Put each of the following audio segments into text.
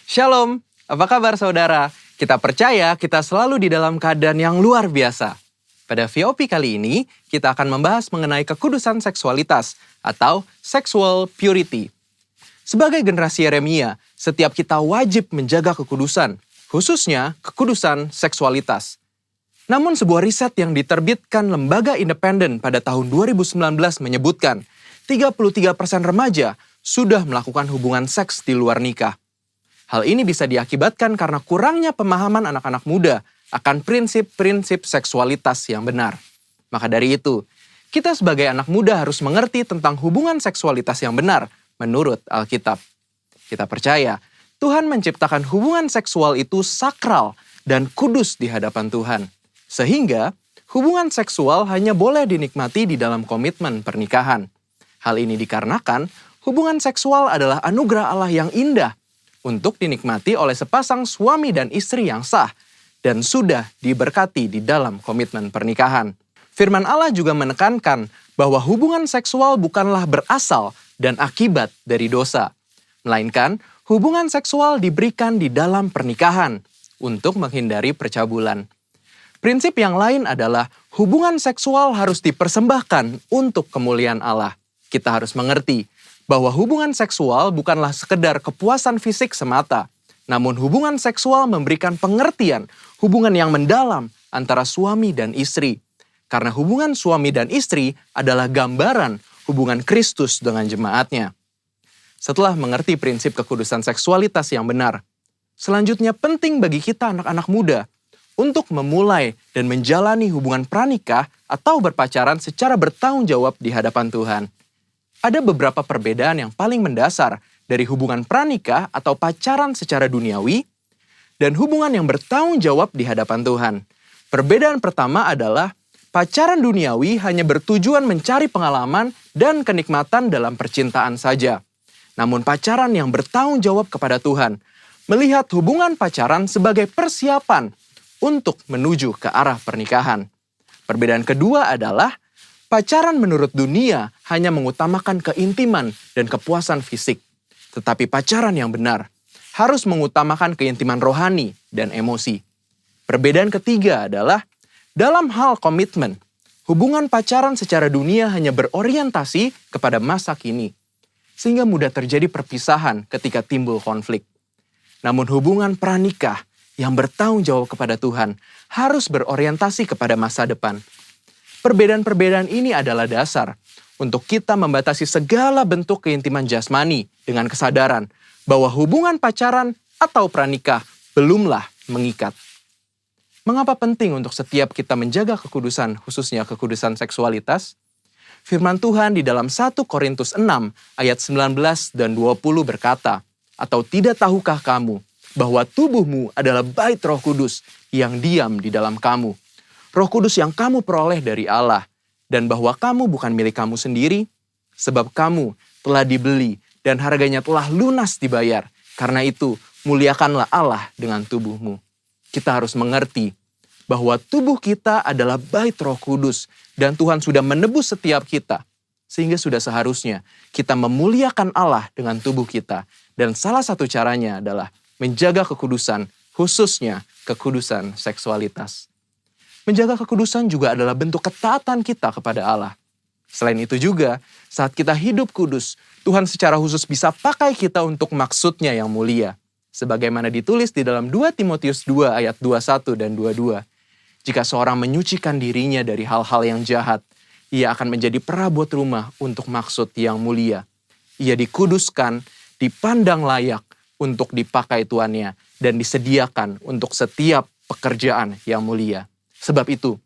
Shalom, apa kabar saudara? Kita percaya kita selalu di dalam keadaan yang luar biasa. Pada VOP kali ini, kita akan membahas mengenai kekudusan seksualitas atau sexual purity. Sebagai generasi Yeremia, setiap kita wajib menjaga kekudusan, khususnya kekudusan seksualitas. Namun sebuah riset yang diterbitkan lembaga independen pada tahun 2019 menyebutkan 33% remaja sudah melakukan hubungan seks di luar nikah. Hal ini bisa diakibatkan karena kurangnya pemahaman anak-anak muda akan prinsip-prinsip seksualitas yang benar. Maka dari itu, kita sebagai anak muda harus mengerti tentang hubungan seksualitas yang benar menurut Alkitab. Kita percaya Tuhan menciptakan hubungan seksual itu sakral dan kudus di hadapan Tuhan. Sehingga hubungan seksual hanya boleh dinikmati di dalam komitmen pernikahan. Hal ini dikarenakan hubungan seksual adalah anugerah Allah yang indah untuk dinikmati oleh sepasang suami dan istri yang sah dan sudah diberkati di dalam komitmen pernikahan. Firman Allah juga menekankan bahwa hubungan seksual bukanlah berasal dan akibat dari dosa, melainkan hubungan seksual diberikan di dalam pernikahan untuk menghindari percabulan. Prinsip yang lain adalah hubungan seksual harus dipersembahkan untuk kemuliaan Allah. Kita harus mengerti bahwa hubungan seksual bukanlah sekedar kepuasan fisik semata, namun hubungan seksual memberikan pengertian hubungan yang mendalam antara suami dan istri. Karena hubungan suami dan istri adalah gambaran hubungan Kristus dengan jemaatnya. Setelah mengerti prinsip kekudusan seksualitas yang benar, selanjutnya penting bagi kita anak-anak muda untuk memulai dan menjalani hubungan pranikah atau berpacaran secara bertanggung jawab di hadapan Tuhan. Ada beberapa perbedaan yang paling mendasar dari hubungan pranikah atau pacaran secara duniawi dan hubungan yang bertanggung jawab di hadapan Tuhan. Perbedaan pertama adalah pacaran duniawi hanya bertujuan mencari pengalaman dan kenikmatan dalam percintaan saja. Namun pacaran yang bertanggung jawab kepada Tuhan melihat hubungan pacaran sebagai persiapan untuk menuju ke arah pernikahan. Perbedaan kedua adalah pacaran menurut dunia hanya mengutamakan keintiman dan kepuasan fisik. Tetapi pacaran yang benar harus mengutamakan keintiman rohani dan emosi. Perbedaan ketiga adalah dalam hal komitmen, hubungan pacaran secara dunia hanya berorientasi kepada masa kini, sehingga mudah terjadi perpisahan ketika timbul konflik. Namun hubungan pranikah yang bertanggung jawab kepada Tuhan harus berorientasi kepada masa depan. Perbedaan-perbedaan ini adalah dasar untuk kita membatasi segala bentuk keintiman jasmani dengan kesadaran bahwa hubungan pacaran atau pranikah belumlah mengikat. Mengapa penting untuk setiap kita menjaga kekudusan, khususnya kekudusan seksualitas? Firman Tuhan di dalam 1 Korintus 6 ayat 19 dan 20 berkata, "Atau tidak tahukah kamu bahwa tubuhmu adalah bait Roh Kudus yang diam di dalam kamu? Roh Kudus yang kamu peroleh dari Allah, dan bahwa kamu bukan milik kamu sendiri, sebab kamu telah dibeli dan harganya telah lunas dibayar. Karena itu, muliakanlah Allah dengan tubuhmu." Kita harus mengerti bahwa tubuh kita adalah bait Roh Kudus dan Tuhan sudah menebus setiap kita. Sehingga sudah seharusnya kita memuliakan Allah dengan tubuh kita. Dan salah satu caranya adalah menjaga kekudusan, khususnya kekudusan seksualitas. Menjaga kekudusan juga adalah bentuk ketaatan kita kepada Allah. Selain itu juga, saat kita hidup kudus, Tuhan secara khusus bisa pakai kita untuk maksudnya yang mulia. Sebagaimana ditulis di dalam 2 Timotius 2 ayat 21 dan 22. Jika seorang menyucikan dirinya dari hal-hal yang jahat, ia akan menjadi perabot rumah untuk maksud yang mulia. Ia dikuduskan, dipandang layak untuk dipakai tuannya, dan disediakan untuk setiap pekerjaan yang mulia. Sebab itu,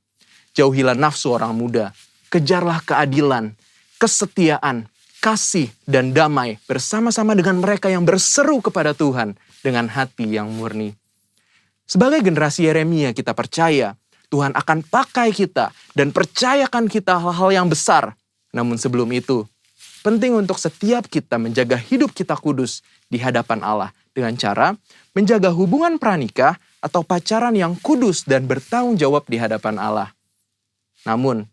jauhilah nafsu orang muda, kejarlah keadilan, kesetiaan, kasih, dan damai bersama-sama dengan mereka yang berseru kepada Tuhan dengan hati yang murni. Sebagai generasi Yeremia kita percaya Tuhan akan pakai kita dan percayakan kita hal-hal yang besar. Namun sebelum itu, penting untuk setiap kita menjaga hidup kita kudus di hadapan Allah dengan cara menjaga hubungan pranikah atau pacaran yang kudus dan bertanggung jawab di hadapan Allah. Namun,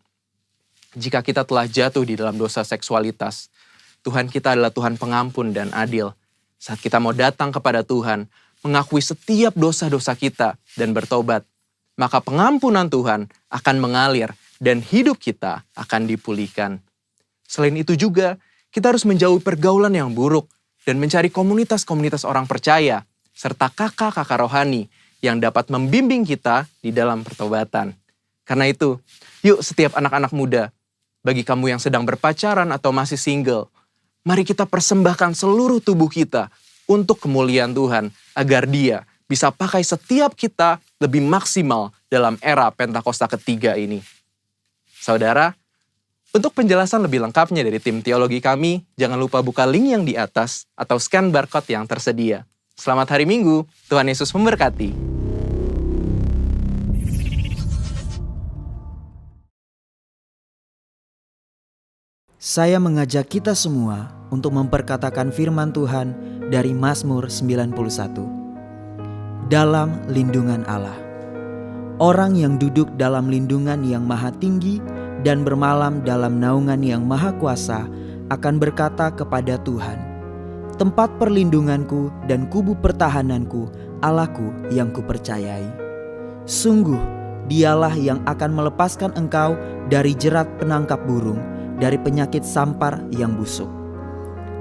jika kita telah jatuh di dalam dosa seksualitas, Tuhan kita adalah Tuhan pengampun dan adil. saat kita mau datang kepada Tuhan, mengakui setiap dosa-dosa kita dan bertobat, maka pengampunan Tuhan akan mengalir dan hidup kita akan dipulihkan. Selain itu juga, kita harus menjauhi pergaulan yang buruk dan mencari komunitas-komunitas orang percaya, serta kakak-kakak rohani yang dapat membimbing kita di dalam pertobatan. Karena itu, yuk setiap anak-anak muda, bagi kamu yang sedang berpacaran atau masih single, mari kita persembahkan seluruh tubuh kita untuk kemuliaan Tuhan, agar Dia bisa pakai setiap kita lebih maksimal dalam era Pentakosta ketiga ini. Saudara, untuk penjelasan lebih lengkapnya dari tim teologi kami, jangan lupa buka link yang di atas atau scan barcode yang tersedia. Selamat hari Minggu, Tuhan Yesus memberkati. Saya mengajak kita semua untuk memperkatakan firman Tuhan dari Mazmur 91. Dalam lindungan Allah. Orang yang duduk dalam lindungan yang maha tinggi dan bermalam dalam naungan yang maha kuasa akan berkata kepada Tuhan, tempat perlindunganku dan kubu pertahananku, Allahku yang kupercayai. Sungguh, Dialah yang akan melepaskan engkau dari jerat penangkap burung, dari penyakit sampar yang busuk.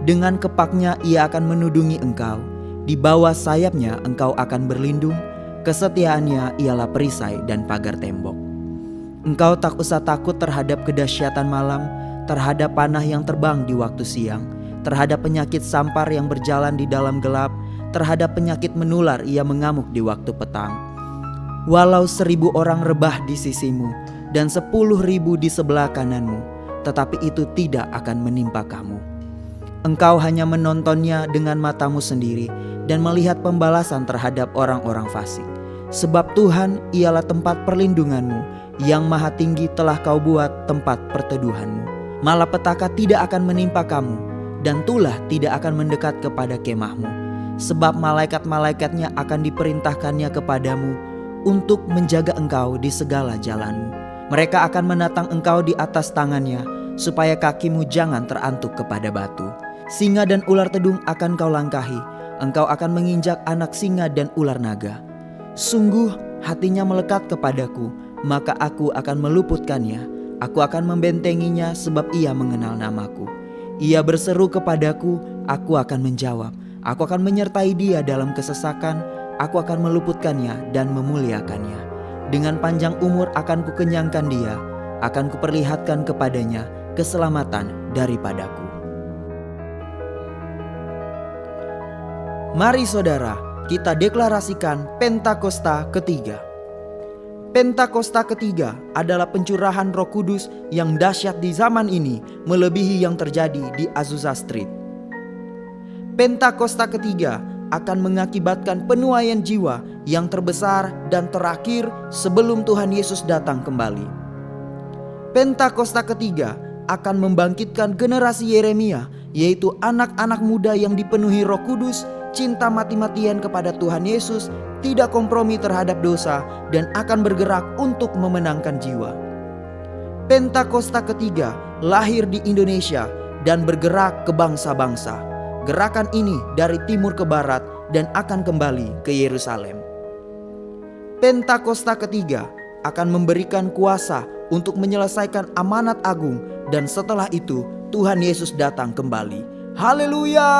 Dengan kepaknya Ia akan menudungi engkau, di bawah sayapnya engkau akan berlindung, kesetiaannya ialah perisai dan pagar tembok. Engkau tak usah takut terhadap kedahsyatan malam, terhadap panah yang terbang di waktu siang, terhadap penyakit sampar yang berjalan di dalam gelap, terhadap penyakit menular ia mengamuk di waktu petang. Walau 1.000 orang rebah di sisimu dan 10.000 di sebelah kananmu, tetapi itu tidak akan menimpa kamu. Engkau hanya menontonnya dengan matamu sendiri dan melihat pembalasan terhadap orang-orang fasik. Sebab Tuhan ialah tempat perlindunganmu, yang maha tinggi telah kau buat tempat perteduhanmu. Malapetaka tidak akan menimpa kamu, dan tulah tidak akan mendekat kepada kemahmu. Sebab malaikat-malaikatnya akan diperintahkannya kepadamu untuk menjaga engkau di segala jalanmu. Mereka akan menatang engkau di atas tangannya, supaya kakimu jangan terantuk kepada batu. Singa dan ular tedung akan kau langkahi, engkau akan menginjak anak singa dan ular naga. Sungguh hatinya melekat kepadaku, maka aku akan meluputkannya. Aku akan membentenginya sebab ia mengenal namaku. Ia berseru kepadaku, aku akan menjawab. Aku akan menyertai dia dalam kesesakan, aku akan meluputkannya dan memuliakannya. Dengan panjang umur akan kukenyangkan dia, akan kuperlihatkan kepadanya keselamatan daripadaku. Mari saudara, kita deklarasikan Pentakosta ketiga. Pentakosta ketiga adalah pencurahan Roh Kudus yang dahsyat di zaman ini, melebihi yang terjadi di Azusa Street. Pentakosta ketiga akan mengakibatkan penuaian jiwa yang terbesar dan terakhir sebelum Tuhan Yesus datang kembali. Pentakosta ketiga akan membangkitkan generasi Yeremia, yaitu anak-anak muda yang dipenuhi Roh Kudus, cinta mati-matian kepada Tuhan Yesus, tidak kompromi terhadap dosa, dan akan bergerak untuk memenangkan jiwa. Pentakosta ketiga lahir di Indonesia dan bergerak ke bangsa-bangsa. Gerakan ini dari timur ke barat dan akan kembali ke Yerusalem. Pentakosta ketiga akan memberikan kuasa untuk menyelesaikan amanat agung, dan setelah itu Tuhan Yesus datang kembali. Haleluya!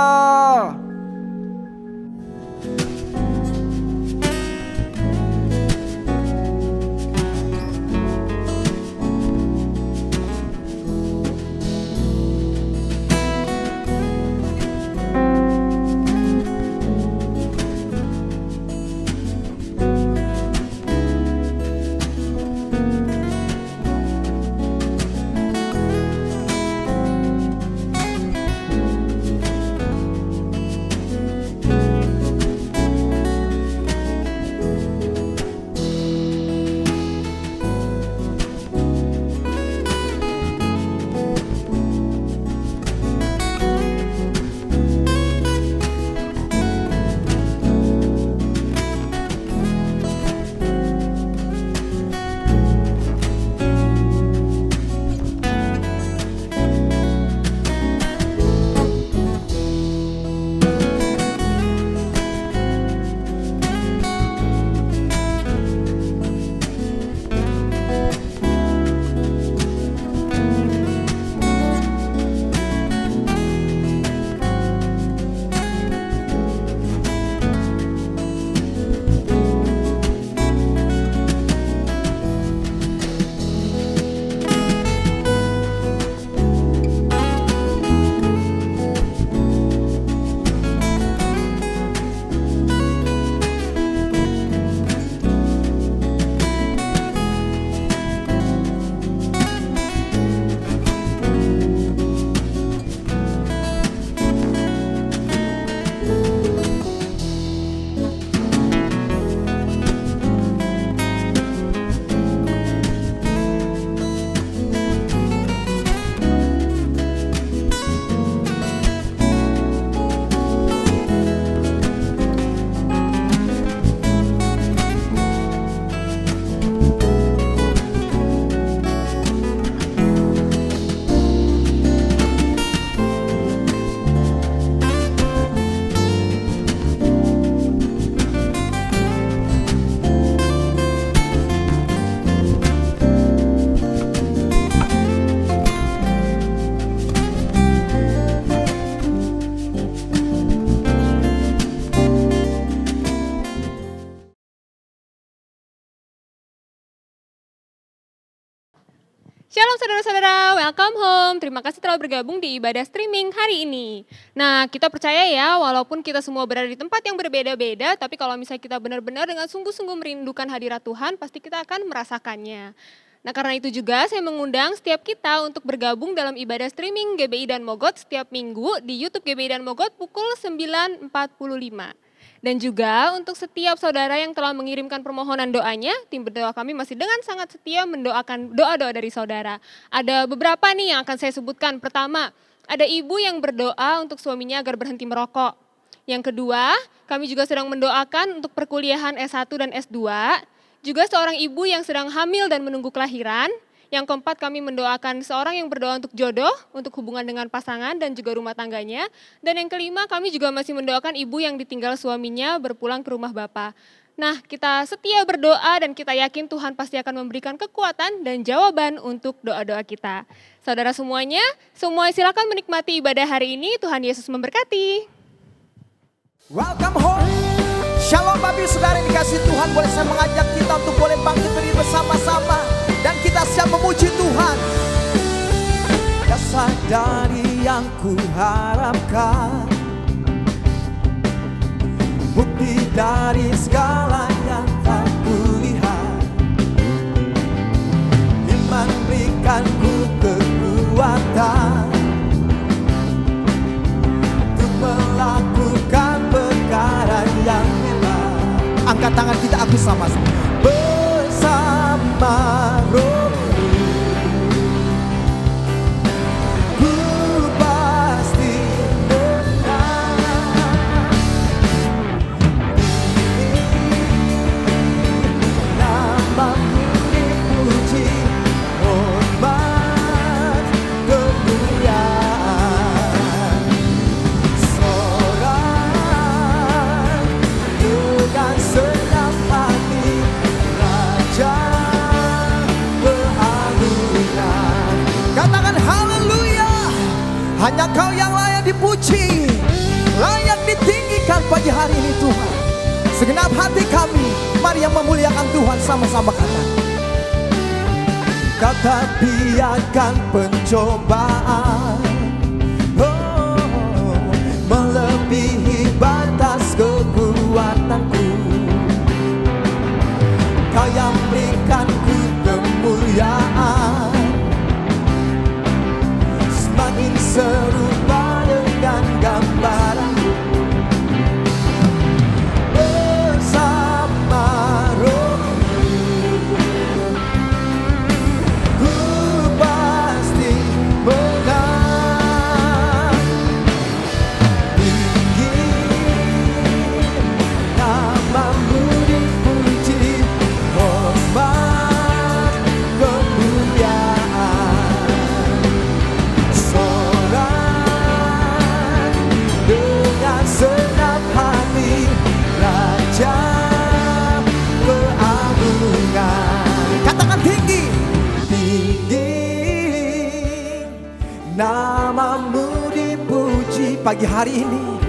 Shalom saudara-saudara, welcome home. Terima kasih telah bergabung di ibadah streaming hari ini. Nah, kita percaya ya, walaupun kita semua berada di tempat yang berbeda-beda, tapi kalau misalnya kita benar-benar dengan sungguh-sungguh merindukan hadirat Tuhan, pasti kita akan merasakannya. Nah, karena itu juga saya mengundang setiap kita untuk bergabung dalam ibadah streaming GBI dan Mogot setiap minggu di YouTube GBI dan Mogot pukul 9.45. Dan juga untuk setiap saudara yang telah mengirimkan permohonan doanya, tim berdoa kami masih dengan sangat setia mendoakan doa-doa dari saudara. Ada beberapa nih yang akan saya sebutkan. Pertama, ada ibu yang berdoa untuk suaminya agar berhenti merokok. Yang kedua, kami juga sedang mendoakan untuk perkuliahan S1 dan S2. Juga seorang ibu yang sedang hamil dan menunggu kelahiran. Yang keempat, kami mendoakan seorang yang berdoa untuk jodoh, untuk hubungan dengan pasangan dan juga rumah tangganya. Dan yang kelima, kami juga masih mendoakan ibu yang ditinggal suaminya berpulang ke rumah Bapa. Nah, kita setia berdoa dan kita yakin Tuhan pasti akan memberikan kekuatan dan jawaban untuk doa-doa kita. Saudara semuanya, semua silakan menikmati ibadah hari ini. Tuhan Yesus memberkati. Welcome home. Shalom Bapak Saudara yang dikasih Tuhan. Boleh saya mengajak kita untuk boleh bangkit berdiri bersama-sama. Dan kita siap memuji Tuhan. Dasar dari yang ku harapkan, bukti dari segala yang tak kulihat. Iman berikan ku kekuatan untuk melakukan perkara yang hebat. Angkat tangan kita, aku sama-sama. Bersama Rohmu ku pasti menang. Namamu dipuji, hormat kemuliaan. Sorak dengan senang hati, Raja keagungan. Katakan haleluya. Hanya Kau yang layak dipuji, layak ditinggikan pagi hari ini Tuhan. Segenap hati kami, mari yang memuliakan Tuhan sama-sama katakan. Kata biarkan pencobaan melebihi batas kekuatanku. Kau yang berikan ku kemuliaan, semakin serupa dengan gambaranmu. Bersama Rohmu ku pasti menang. Tinggi namamu dipuji, hormat kemuliaan. Sorak dengan senang hati, Raja keagungan. Katakan tinggi, tinggi namamu dipuji. Pagi hari ini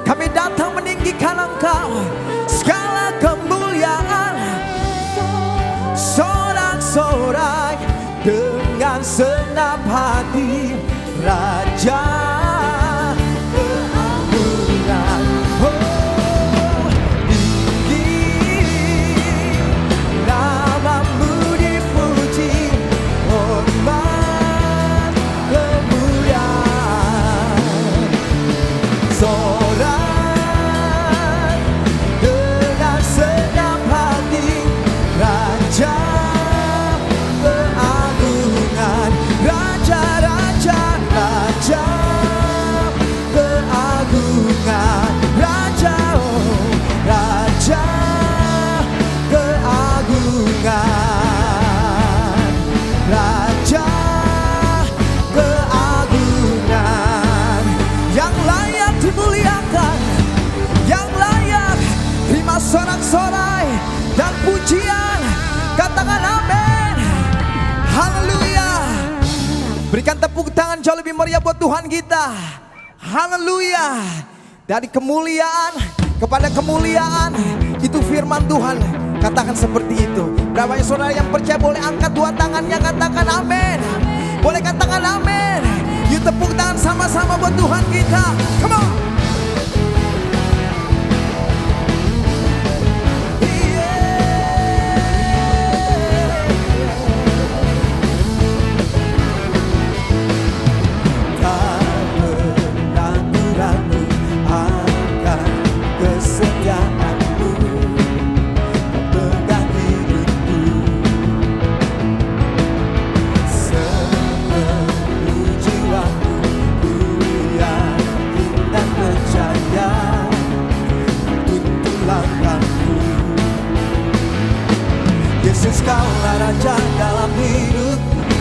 kami datang meninggikan Engkau, segala kemuliaan. Sorak-sorak dengan senang hati, Raja keagungan. Oh, tinggi namamu dipuji, hormat kemuliaan. Sorak dengan senang hati, Raja keagungan. Raja-raja, raja keagungan. Raja, oh, raja keagungan. Raja keagungan. Yang layak dimuliakan, yang layak terima sorak-sorai dan pujian. Katakan amin. Haleluya. Berikan tepuk tangan jauh lebih meriah buat Tuhan kita. Haleluya. Dari kemuliaan kepada kemuliaan, itu firman Tuhan. Katakan seperti itu. Berapa yang saudara yang percaya boleh angkat dua tangannya, katakan amin. Boleh katakan amin. Yuk tepuk tangan sama-sama buat Tuhan kita. Come on. Yesus kaulah Raja dalam hidup,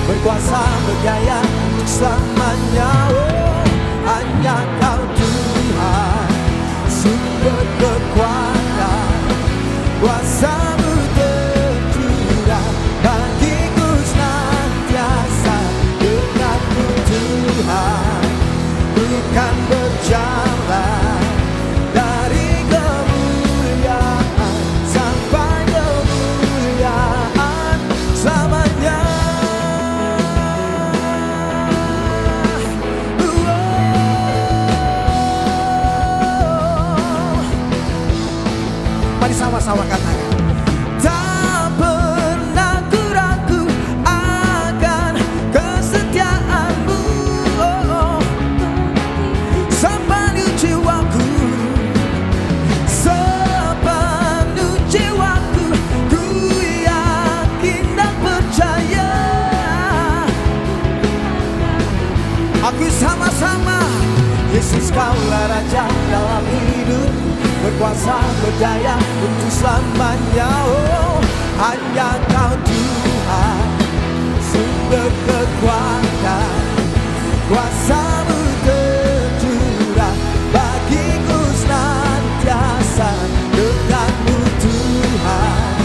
berkuasa berjaya untuk selamanya. Oh, hanya Kau Tuhan, sumber kekuatan, kuasa-Mu tercurah bagiku senantiasa. Denganmu Tuhan, bukan berjalan dari kemuliaan sampai kemuliaan selamanya. Mari sama-sama katakan. Tak pernah ku ragu akan kesetiaan-Mu, sepenuh jiwaku, sepenuh jiwaku, ku yakin dan percaya. Aku sama-sama. Yesus kaulah Raja dalam hidup, berkuasa berdaya untuk selamanya. Oh, hanya Kau Tuhan, sumber kekuatan, kuasa-Mu tercurah bagiku senantiasa. Denganmu Tuhan,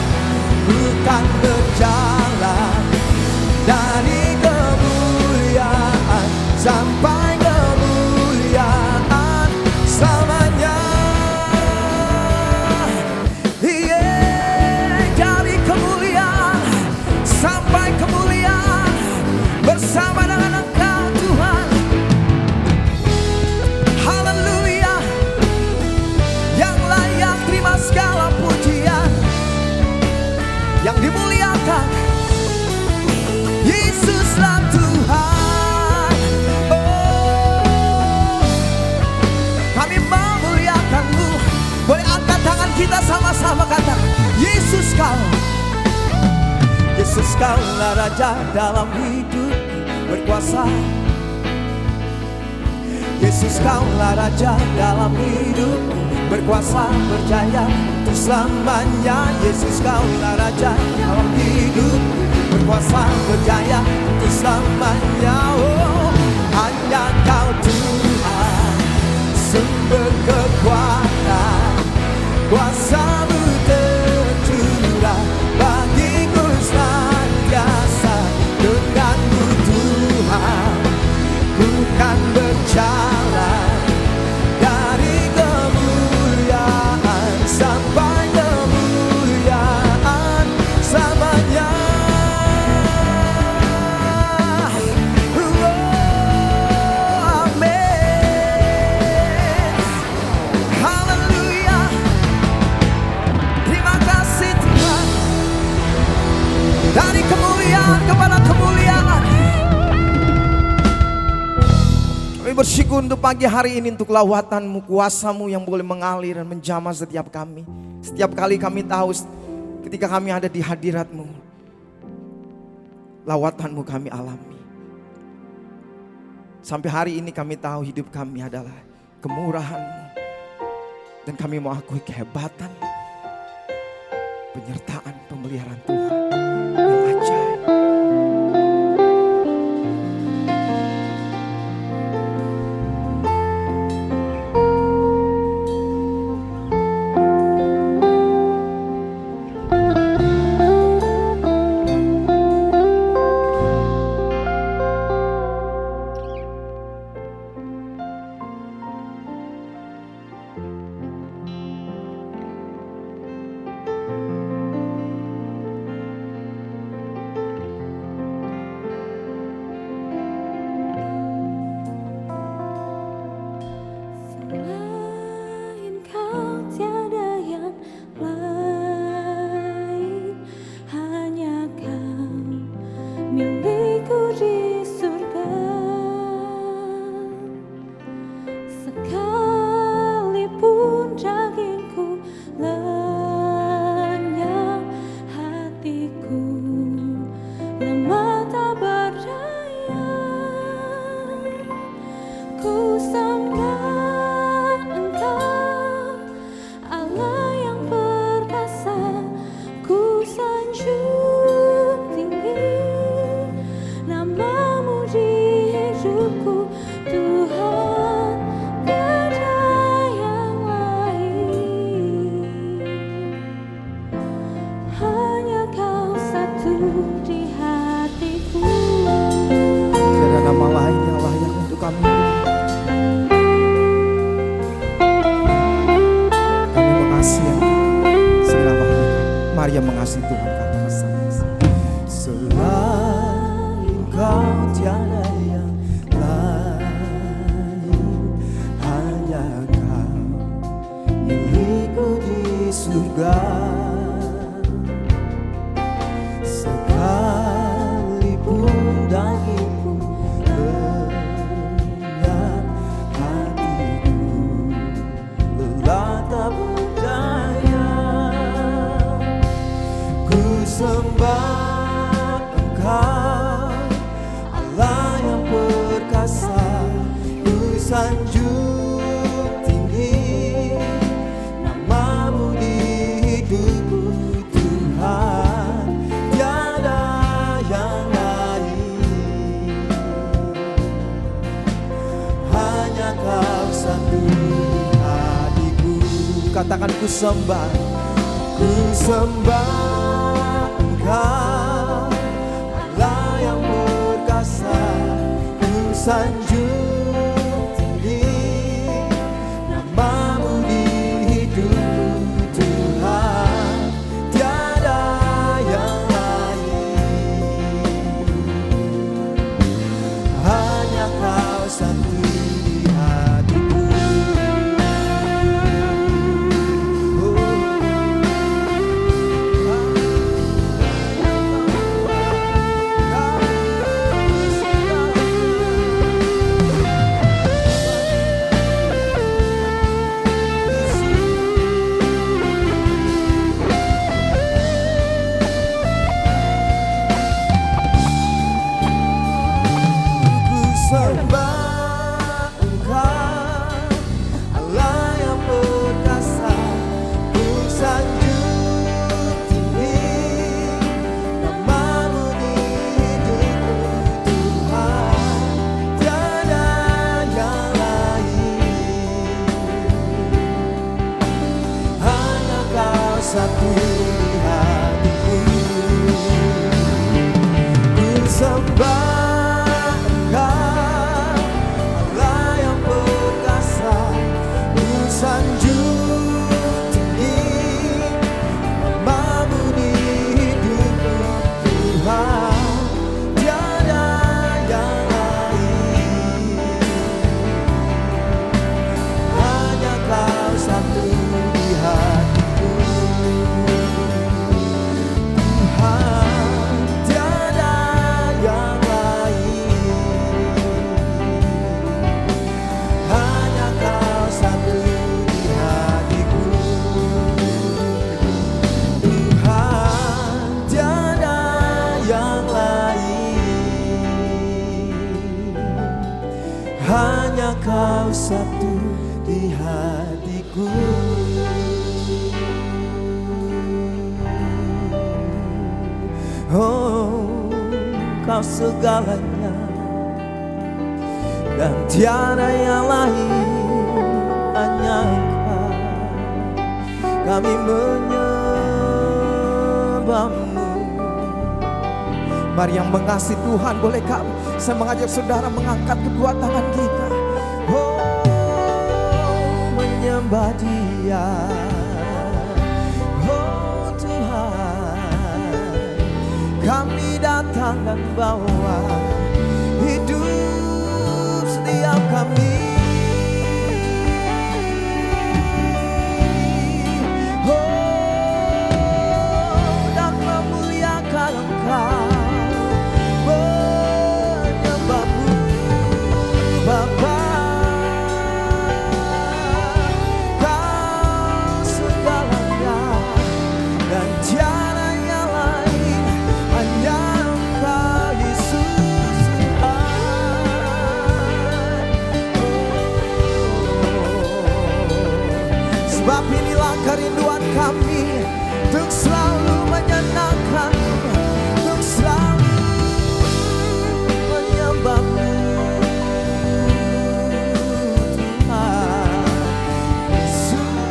bukan berjalan dari kemuliaan sampai kemuliaan selamanya. Dari kemuliaan sampai kemuliaan bersama dengan Engkau Tuhan. Haleluya, yang layak terima segala pujian, yang dimuliakan Yesuslah Tuhan. Oh, kami memuliakan-Mu. Boleh angkat tangan kita sama-sama kata, Yesus Kau. Yesus Kaulah Raja dalam hidup, berkuasa. Yesus Kaulah Raja dalam hidup, berkuasa berjaya untuk selamanya. Yesus Kaulah Raja dalam hidup, berkuasa berjaya untuk selamanya. Oh, hanya Kau Tuhan, sumber kekuatan, kuasa-Mu tercurah bagiku senantiasa. Denganmu Tuhan, bukan berjalan dari kemuliaan sampai kemuliaan selamanya. Oh, amin. Haleluya. Terima kasih Tuhan. Dari kemuliaan kepada kemuliaan. Kami bersyukur untuk pagi hari ini, untuk lawatan-Mu, kuasa-Mu yang boleh mengalir dan menjamah setiap kami. Setiap kali kami tahu ketika kami ada di hadirat-Mu, lawatan-Mu kami alami. Sampai hari ini kami tahu hidup kami adalah kemurahan-Mu. Dan kami mau akui kehebatan, penyertaan, pemeliharaan Tuhan yang ajaib. Mari yang mengasihi Tuhan katakan sama-sama. Selain Kau tiada yang lain, hanya Kau milikku di surga. Sekalipun dagingku lenyap, hatiku lelah tak berdaya. Ku sembah Engkau, Allah yang perkasa. Ku sanjung tinggi nama-Mu di hidupku, Tuhan. Tiada yang lain, hanya Kau satu di hatiku. Katakan ku sembah Engkau, Allah yang perkasa. Ku sanjung tinggi nama-Mu di hidupku, Tuhan. Tiada yang lain, hanya Kau satu di hatiku. Ku sembah Engkau, Allah yang perkasa. Ku sanjung tinggi nama-Mu di hidupku, Tuhan. Tiada yang lain, hanya Kau satu di hatiku. Ku sembah Engkau, Allah yang perkasa. Ku sanjung tinggi nama-Mu di hidupku, Tuhan. Tiada yang lain, hanya Kau satu di hatiku, Tuhan. Tiada yang lain, hanya Kau satu di hatiku, Tuhan. Tiada yang lain, hanya Kau satu di hatiku. Oh, Kau segalanya dan tiada yang lain, hanya Kau. Kami menyembah-Mu. Mari yang mengasihi Tuhan, bolehkah saya mengajak saudara mengangkat kedua tangan kita. Oh, menyembah Dia. Oh Tuhan, kami datang dan bawa hidup setiap kami. Oh, dan memuliakan Engkau, menyembah-Mu Bapa. Kau segalanya dan tiada yang lain, hanya Engkau Yesus Tuhan. Sebab inilah kerinduan kami, untuk selalu menyenangkan-Mu, untuk selalu menyembah-Mu Tuhan Yesus.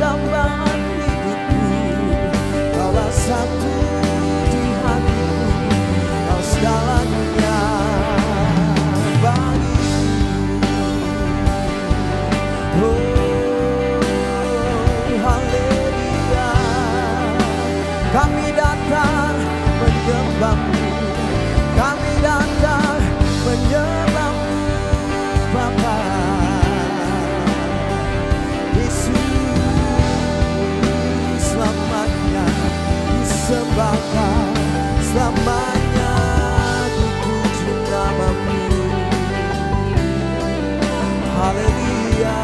Tambahan hidupku, Kaulah satu di hatiku, Kau segalanya. hambamu. Kami datang menyembahmu Bapa. Yesus selamanya disembahkan, selamanya dipuji namamu. Haleluya,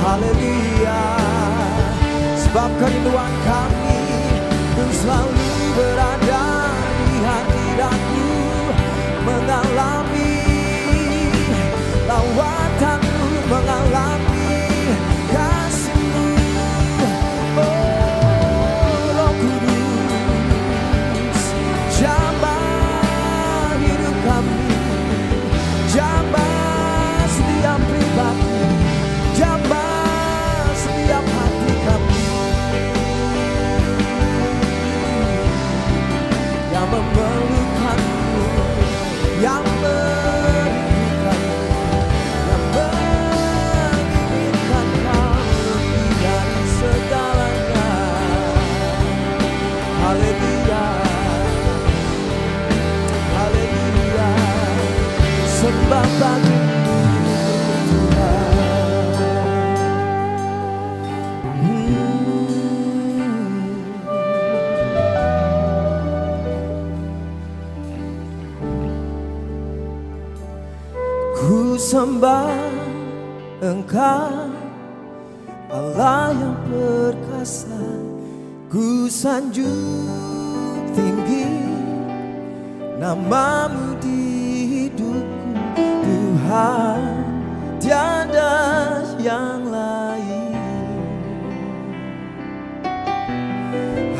haleluya. Sebab kerinduan kami untuk selalu berada di hadirat-Mu, mengalami lawatan-Mu, mengalami kasih-Mu. Oh Roh Kudus, jamah hidup kami, jamah setiap pribadi, jamah setiap hati kami, yang memerlukan-Mu, yang merindukan-Mu, yang menginginkan Kau lebih dari segalanya. Haleluya, haleluya. Sembah bagimu Tuhan. Ku sembah Engkau, Allah yang perkasa. Ku sanjung tinggi namamu di hidupku, Tuhan, tiada yang lain.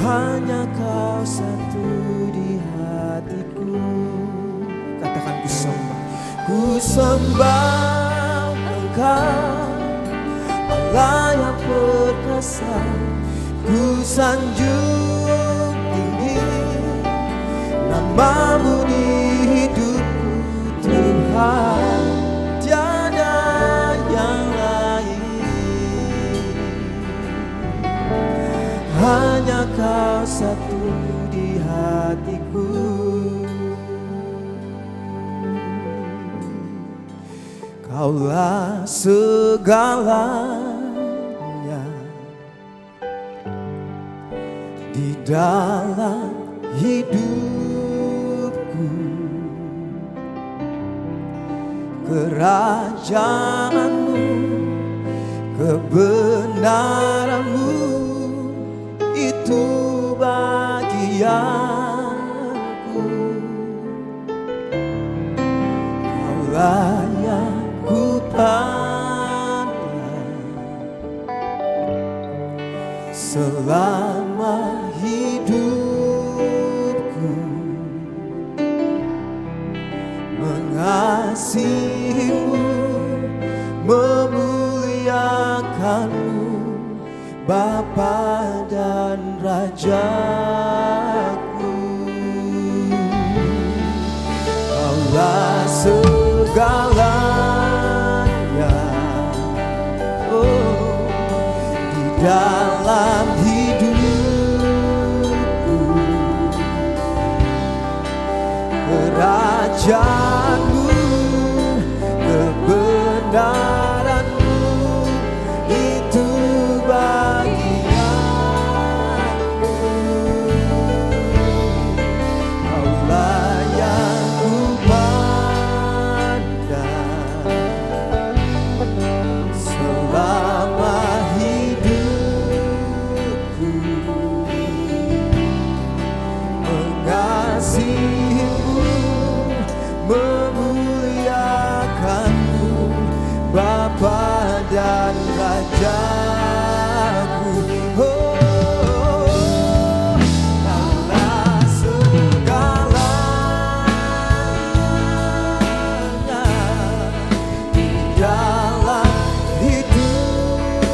Hanya Kau satu di hatiku. Katakan ku sembah. Ku sembah Engkau, Allah yang perkasa. Ku sanjung tinggi namamu di hidupku, Tuhan, tiada yang lain. Hanya Kau satu di hatiku. Kaulah segalanya di dalam hidupku. Kerajaan-Mu, kebenaran-Mu, itu bagianku. Kaulah yang ku pandang selama hidupku, mengasihimu, memuliakanmu, Bapa dan Rajaku. Kaulah segalanya, oh, di dalam hidupku. Kerajaan-Mu, kebenaran-Mu, itu bagianku. Kaulah yang ku pandang selama hidupku, mengasihimu, memuliakanmu, Bapa dan Rajaku. Oh, Kaulah segalanya di dalam hidupku.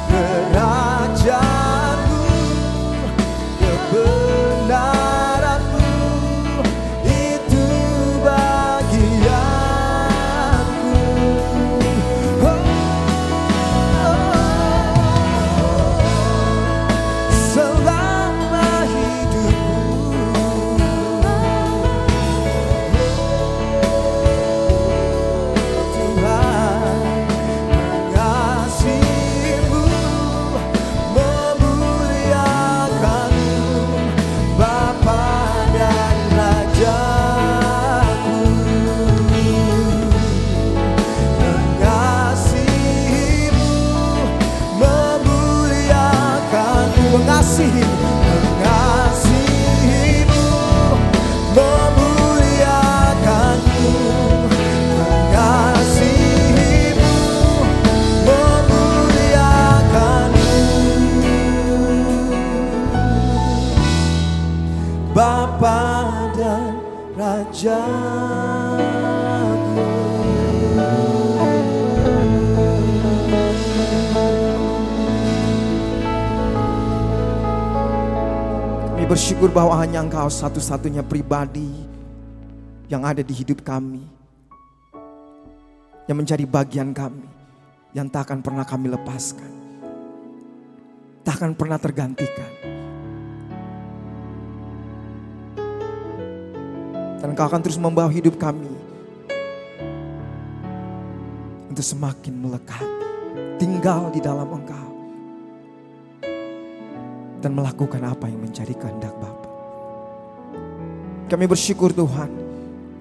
Kerajaan-Mu, kebenaran-Mu, mengasihimu, memuliakanmu, mengasihimu, memuliakanmu. Bapa dan Rajaku. Kami bersyukur bahwa hanya Engkau satu-satunya pribadi yang ada di hidup kami, yang menjadi bagian kami, yang tak akan pernah kami lepaskan, tak akan pernah tergantikan. Dan Engkau akan terus membawa hidup kami untuk semakin melekat, tinggal di dalam Engkau, dan melakukan apa yang menjadi kehendak Bapa. Kami bersyukur Tuhan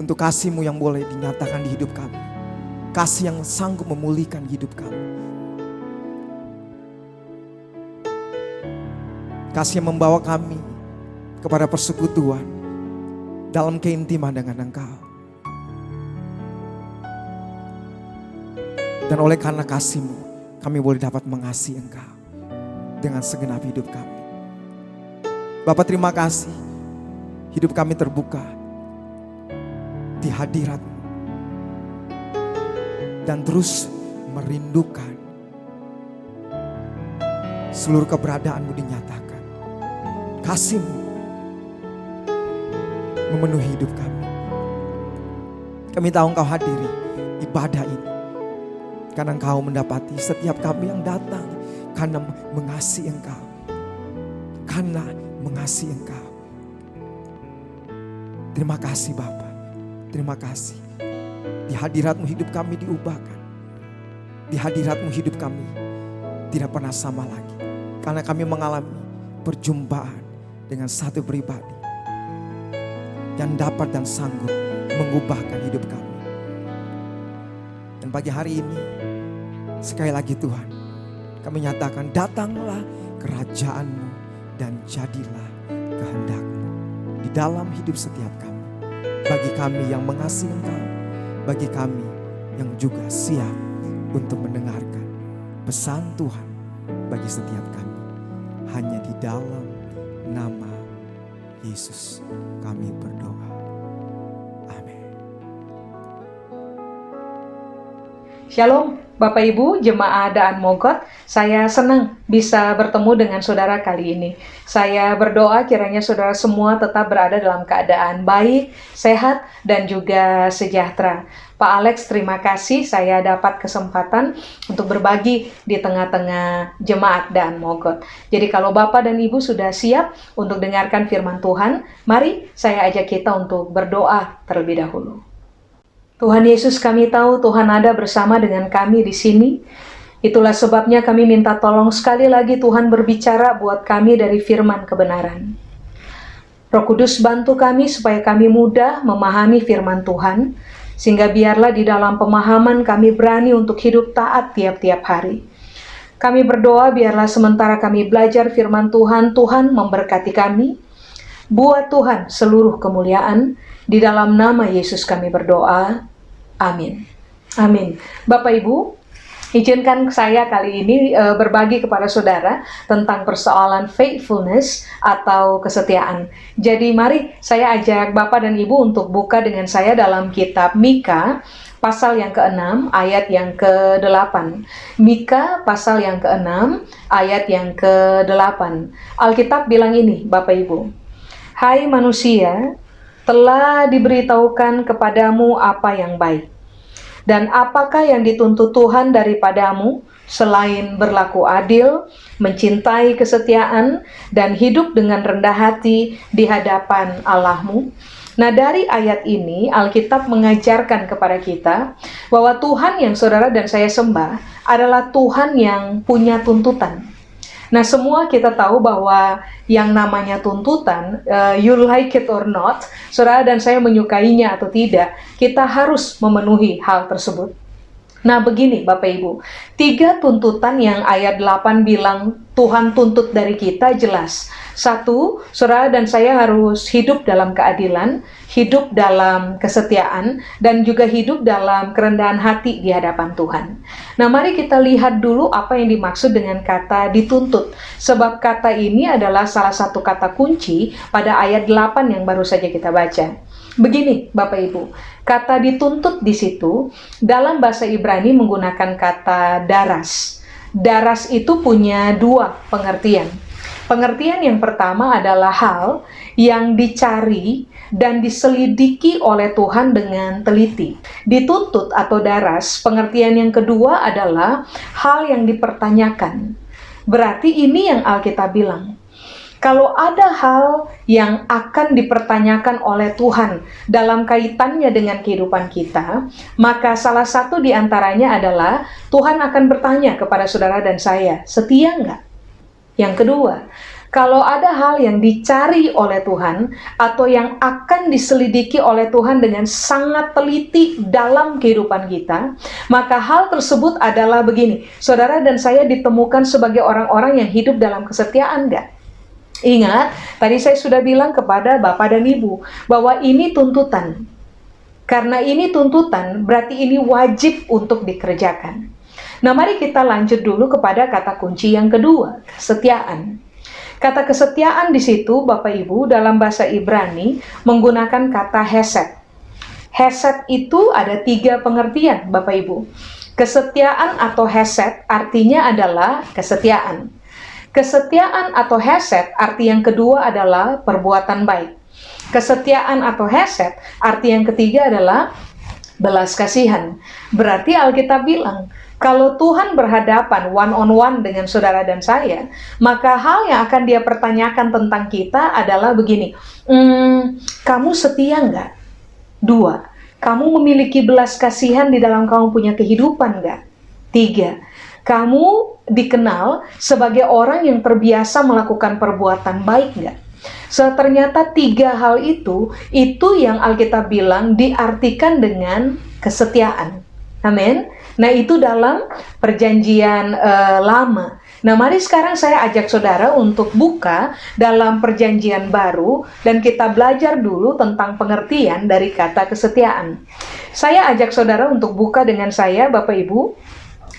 untuk kasih-Mu yang boleh dinyatakan di hidup kami. Kasih yang sanggup memulihkan hidup kami. Kasih yang membawa kami kepada persekutuan dalam keintiman dengan Engkau. Dan oleh karena kasih-Mu, kami boleh dapat mengasihi Engkau dengan segenap hidup kami. Bapa, terima kasih. Hidup kami terbuka di hadirat-Mu dan terus merindukan seluruh keberadaan-Mu dinyatakan. Kasih-Mu memenuhi hidup kami. Kami tahu Engkau hadiri ibadah ini karena Engkau mendapati setiap kami yang datang karena mengasihi Engkau, karena mengasihi Engkau. Terima kasih Bapa, terima kasih. Di hadirat-Mu hidup kami diubahkan. Di hadirat-Mu hidup kami tidak pernah sama lagi, karena kami mengalami perjumpaan dengan satu pribadi yang dapat dan sanggup mengubahkan hidup kami. Dan pagi hari ini, sekali lagi Tuhan, kami nyatakan, datanglah kerajaan-Mu dan jadilah kehendak-Mu di dalam hidup setiap kami. Bagi kami yang mengasihi Engkau, bagi kami yang juga siap untuk mendengarkan pesan Tuhan bagi setiap kami. Hanya di dalam nama Yesus kami berdoa. Amin. Shalom Bapak Ibu Jemaat Daan Mogot, saya senang bisa bertemu dengan saudara kali ini. Saya berdoa kiranya saudara semua tetap berada dalam keadaan baik, sehat, dan juga sejahtera. Pak Alex, terima kasih saya dapat kesempatan untuk berbagi di tengah-tengah Jemaat Daan Mogot. Jadi kalau Bapak dan Ibu sudah siap untuk dengarkan firman Tuhan, mari saya ajak kita untuk berdoa terlebih dahulu. Tuhan Yesus, kami tahu Tuhan ada bersama dengan kami di sini. Itulah sebabnya kami minta tolong sekali lagi Tuhan berbicara buat kami dari firman kebenaran. Roh Kudus, bantu kami supaya kami mudah memahami firman Tuhan, sehingga biarlah di dalam pemahaman kami berani untuk hidup taat tiap-tiap hari. Kami berdoa biarlah sementara kami belajar firman Tuhan, Tuhan memberkati kami. Buat Tuhan seluruh kemuliaan. Di dalam nama Yesus kami berdoa. Amin. Amin. Bapak Ibu, izinkan saya kali ini berbagi kepada saudara tentang persoalan faithfulness atau kesetiaan. Jadi mari saya ajak Bapak dan Ibu untuk buka dengan saya dalam kitab Mika pasal yang ke-6 ayat yang ke-8. Mika pasal yang ke-6 ayat yang ke-8. Alkitab bilang ini, Bapak Ibu. Hai manusia, telah diberitahukan kepadamu apa yang baik. Dan apakah yang dituntut Tuhan daripadamu selain berlaku adil, mencintai kesetiaan, dan hidup dengan rendah hati di hadapan Allahmu? Nah, dari ayat ini Alkitab mengajarkan kepada kita bahwa Tuhan yang saudara dan saya sembah adalah Tuhan yang punya tuntutan. Nah, semua kita tahu bahwa yang namanya tuntutan, you like it or not, saudara dan saya menyukainya atau tidak, kita harus memenuhi hal tersebut. Nah begini Bapak Ibu, 3 tuntutan yang ayat 8 bilang Tuhan tuntut dari kita jelas. 1, saudara dan saya harus hidup dalam keadilan, hidup dalam kesetiaan, dan juga hidup dalam kerendahan hati di hadapan Tuhan. Nah mari kita lihat dulu apa yang dimaksud dengan kata dituntut. Sebab kata ini adalah salah satu kata kunci pada ayat 8 yang baru saja kita baca. Begini Bapak Ibu, kata dituntut di situ dalam bahasa Ibrani menggunakan kata daras. Daras itu punya 2 pengertian. Pengertian yang pertama adalah hal yang dicari dan diselidiki oleh Tuhan dengan teliti. Dituntut atau daras, pengertian yang kedua adalah hal yang dipertanyakan. Berarti ini yang Alkitab bilang. Kalau ada hal yang akan dipertanyakan oleh Tuhan dalam kaitannya dengan kehidupan kita, maka salah satu di antaranya adalah Tuhan akan bertanya kepada saudara dan saya, setia nggak? Yang kedua, kalau ada hal yang dicari oleh Tuhan atau yang akan diselidiki oleh Tuhan dengan sangat teliti dalam kehidupan kita, maka hal tersebut adalah begini, saudara dan saya ditemukan sebagai orang-orang yang hidup dalam kesetiaan nggak? Ingat, tadi saya sudah bilang kepada Bapak dan Ibu bahwa ini tuntutan. Karena ini tuntutan, berarti ini wajib untuk dikerjakan. Nah, mari kita lanjut dulu kepada kata kunci yang kedua, kesetiaan. Kata kesetiaan di situ, Bapak Ibu, dalam bahasa Ibrani menggunakan kata hesed. Hesed itu ada 3 pengertian, Bapak Ibu. Kesetiaan atau hesed artinya adalah kesetiaan. Kesetiaan atau hesed arti yang kedua adalah perbuatan baik. Kesetiaan atau hesed arti yang ketiga adalah belas kasihan. Berarti Alkitab bilang, kalau Tuhan berhadapan one-on-one dengan saudara dan saya, maka hal yang akan Dia pertanyakan tentang kita adalah begini, kamu setia nggak? 2, kamu memiliki belas kasihan di dalam kamu punya kehidupan nggak? 3, kamu dikenal sebagai orang yang terbiasa melakukan perbuatan baik nggak? Ternyata 3 hal itu yang Alkitab bilang diartikan dengan kesetiaan. Amin. Nah itu dalam perjanjian lama. Nah mari sekarang saya ajak saudara untuk buka dalam perjanjian baru dan kita belajar dulu tentang pengertian dari kata kesetiaan. Saya ajak saudara untuk buka dengan saya Bapak Ibu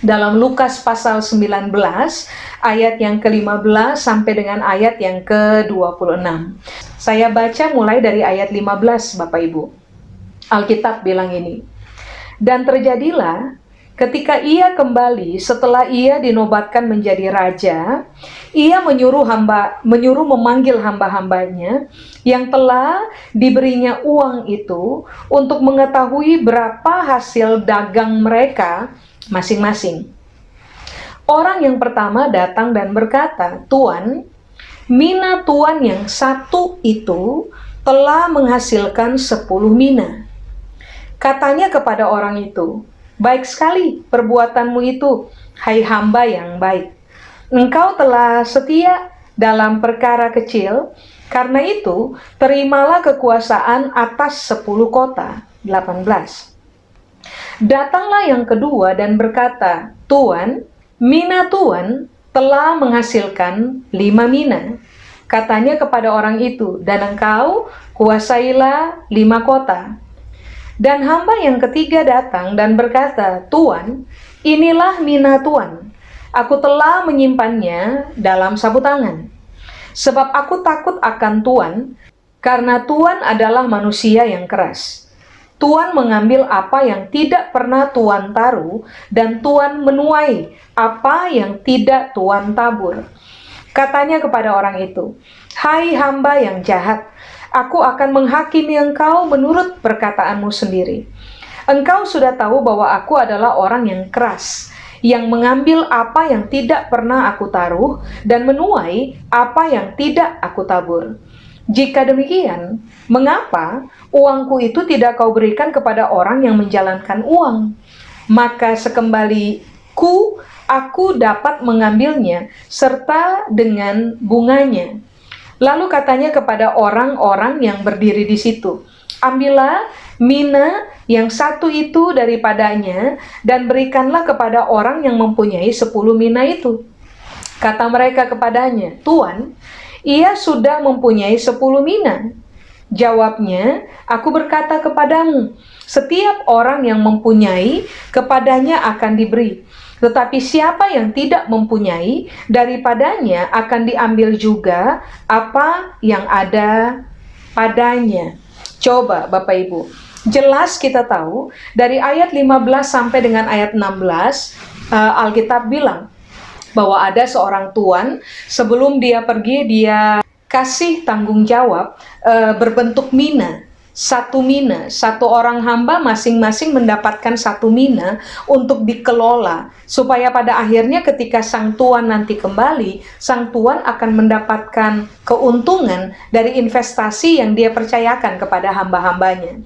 dalam Lukas pasal 19 ayat yang ke-15 sampai dengan ayat yang ke-26. Saya baca mulai dari ayat 15 Bapak Ibu. Alkitab bilang ini. Dan terjadilah ketika ia kembali setelah ia dinobatkan menjadi raja, ia menyuruh memanggil hamba-hambanya yang telah diberinya uang itu untuk mengetahui berapa hasil dagang mereka masing-masing. Orang yang pertama datang dan berkata, Tuan, mina tuan yang 1 itu telah menghasilkan 10 mina. Katanya kepada orang itu, baik sekali perbuatanmu itu, hai hamba yang baik. Engkau telah setia dalam perkara kecil, karena itu terimalah kekuasaan atas 10 kota. 18. Datanglah yang kedua dan berkata, Tuan, mina tuan telah menghasilkan 5 mina. Katanya kepada orang itu, dan engkau kuasailah 5 kota. Dan hamba yang ketiga datang dan berkata, Tuan, inilah mina tuan. Aku telah menyimpannya dalam sapu tangan. Sebab aku takut akan Tuan, karena Tuan adalah manusia yang keras. Tuan mengambil apa yang tidak pernah Tuan taruh, dan Tuan menuai apa yang tidak Tuan tabur. Katanya kepada orang itu, hai hamba yang jahat, aku akan menghakimi engkau menurut perkataanmu sendiri. Engkau sudah tahu bahwa aku adalah orang yang keras, yang mengambil apa yang tidak pernah aku taruh, dan menuai apa yang tidak aku tabur. Jika demikian, mengapa uangku itu tidak kau berikan kepada orang yang menjalankan uang? Maka sekembaliku, aku dapat mengambilnya, serta dengan bunganya. Lalu katanya kepada orang-orang yang berdiri di situ, ambillah mina yang satu itu daripadanya, dan berikanlah kepada orang yang mempunyai 10 mina itu. Kata mereka kepadanya, Tuan, ia sudah mempunyai 10 mina. Jawabnya, aku berkata kepadamu, setiap orang yang mempunyai, kepadanya akan diberi. Tetapi siapa yang tidak mempunyai, daripadanya akan diambil juga apa yang ada padanya. Coba Bapak Ibu, jelas kita tahu dari ayat 15 sampai dengan ayat 16, Alkitab bilang bahwa ada seorang tuan, sebelum dia pergi, dia kasih tanggung jawab berbentuk mina. Satu mina, satu orang hamba masing-masing mendapatkan 1 mina untuk dikelola, supaya pada akhirnya ketika sang tuan nanti kembali, sang tuan akan mendapatkan keuntungan dari investasi yang dia percayakan kepada hamba-hambanya.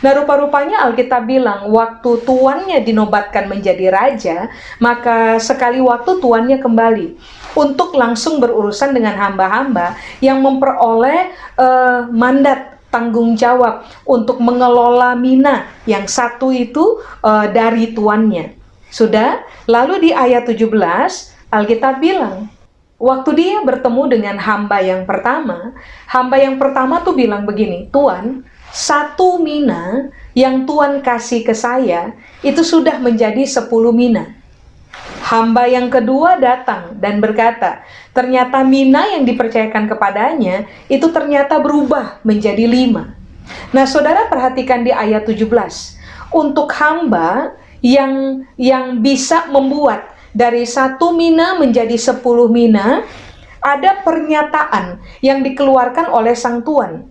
Nah, rupa-rupanya Alkitab bilang waktu tuannya dinobatkan menjadi raja, maka sekali waktu tuannya kembali untuk langsung berurusan dengan hamba-hamba yang memperoleh mandat tanggung jawab untuk mengelola mina yang satu itu dari tuannya. Sudah, lalu di ayat 17 Alkitab bilang, waktu dia bertemu dengan hamba yang pertama tuh bilang begini, Tuan, 1 mina yang Tuan kasih ke saya itu sudah menjadi 10 mina. Hamba yang kedua datang dan berkata, ternyata mina yang dipercayakan kepadanya itu ternyata berubah menjadi 5. Nah, saudara perhatikan di ayat 17. Untuk hamba yang bisa membuat dari 1 mina menjadi 10 mina, ada pernyataan yang dikeluarkan oleh sang tuan.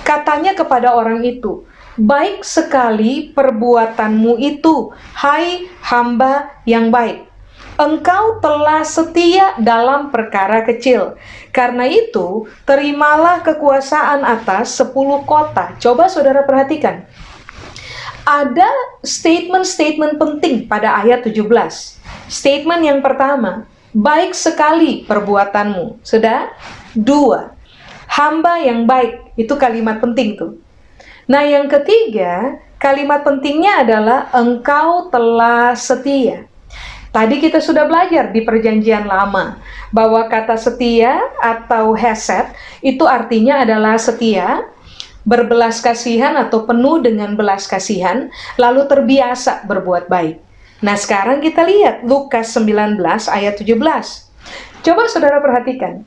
Katanya kepada orang itu, baik sekali perbuatanmu itu, hai hamba yang baik. Engkau telah setia dalam perkara kecil. Karena itu, terimalah kekuasaan atas 10 kota. Coba saudara perhatikan. Ada statement-statement penting pada ayat 17. Statement yang pertama, baik sekali perbuatanmu. Sudah? 2, hamba yang baik. Itu kalimat penting tuh. Nah, yang ketiga, kalimat pentingnya adalah engkau telah setia. Tadi kita sudah belajar di Perjanjian Lama bahwa kata setia atau hesed itu artinya adalah setia, berbelas kasihan atau penuh dengan belas kasihan, lalu terbiasa berbuat baik. Nah, sekarang kita lihat Lukas 19 ayat 17. Coba saudara perhatikan.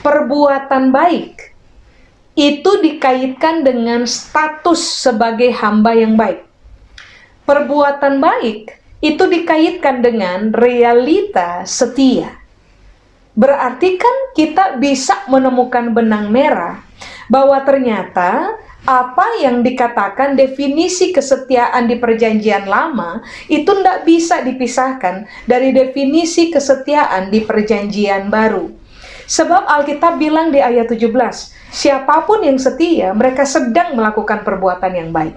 Perbuatan baik itu dikaitkan dengan status sebagai hamba yang baik. Perbuatan baik itu dikaitkan dengan realita setia. Berarti kan kita bisa menemukan benang merah bahwa ternyata apa yang dikatakan definisi kesetiaan di Perjanjian Lama itu tidak bisa dipisahkan dari definisi kesetiaan di Perjanjian Baru. Sebab Alkitab bilang di ayat 17, siapapun yang setia, mereka sedang melakukan perbuatan yang baik.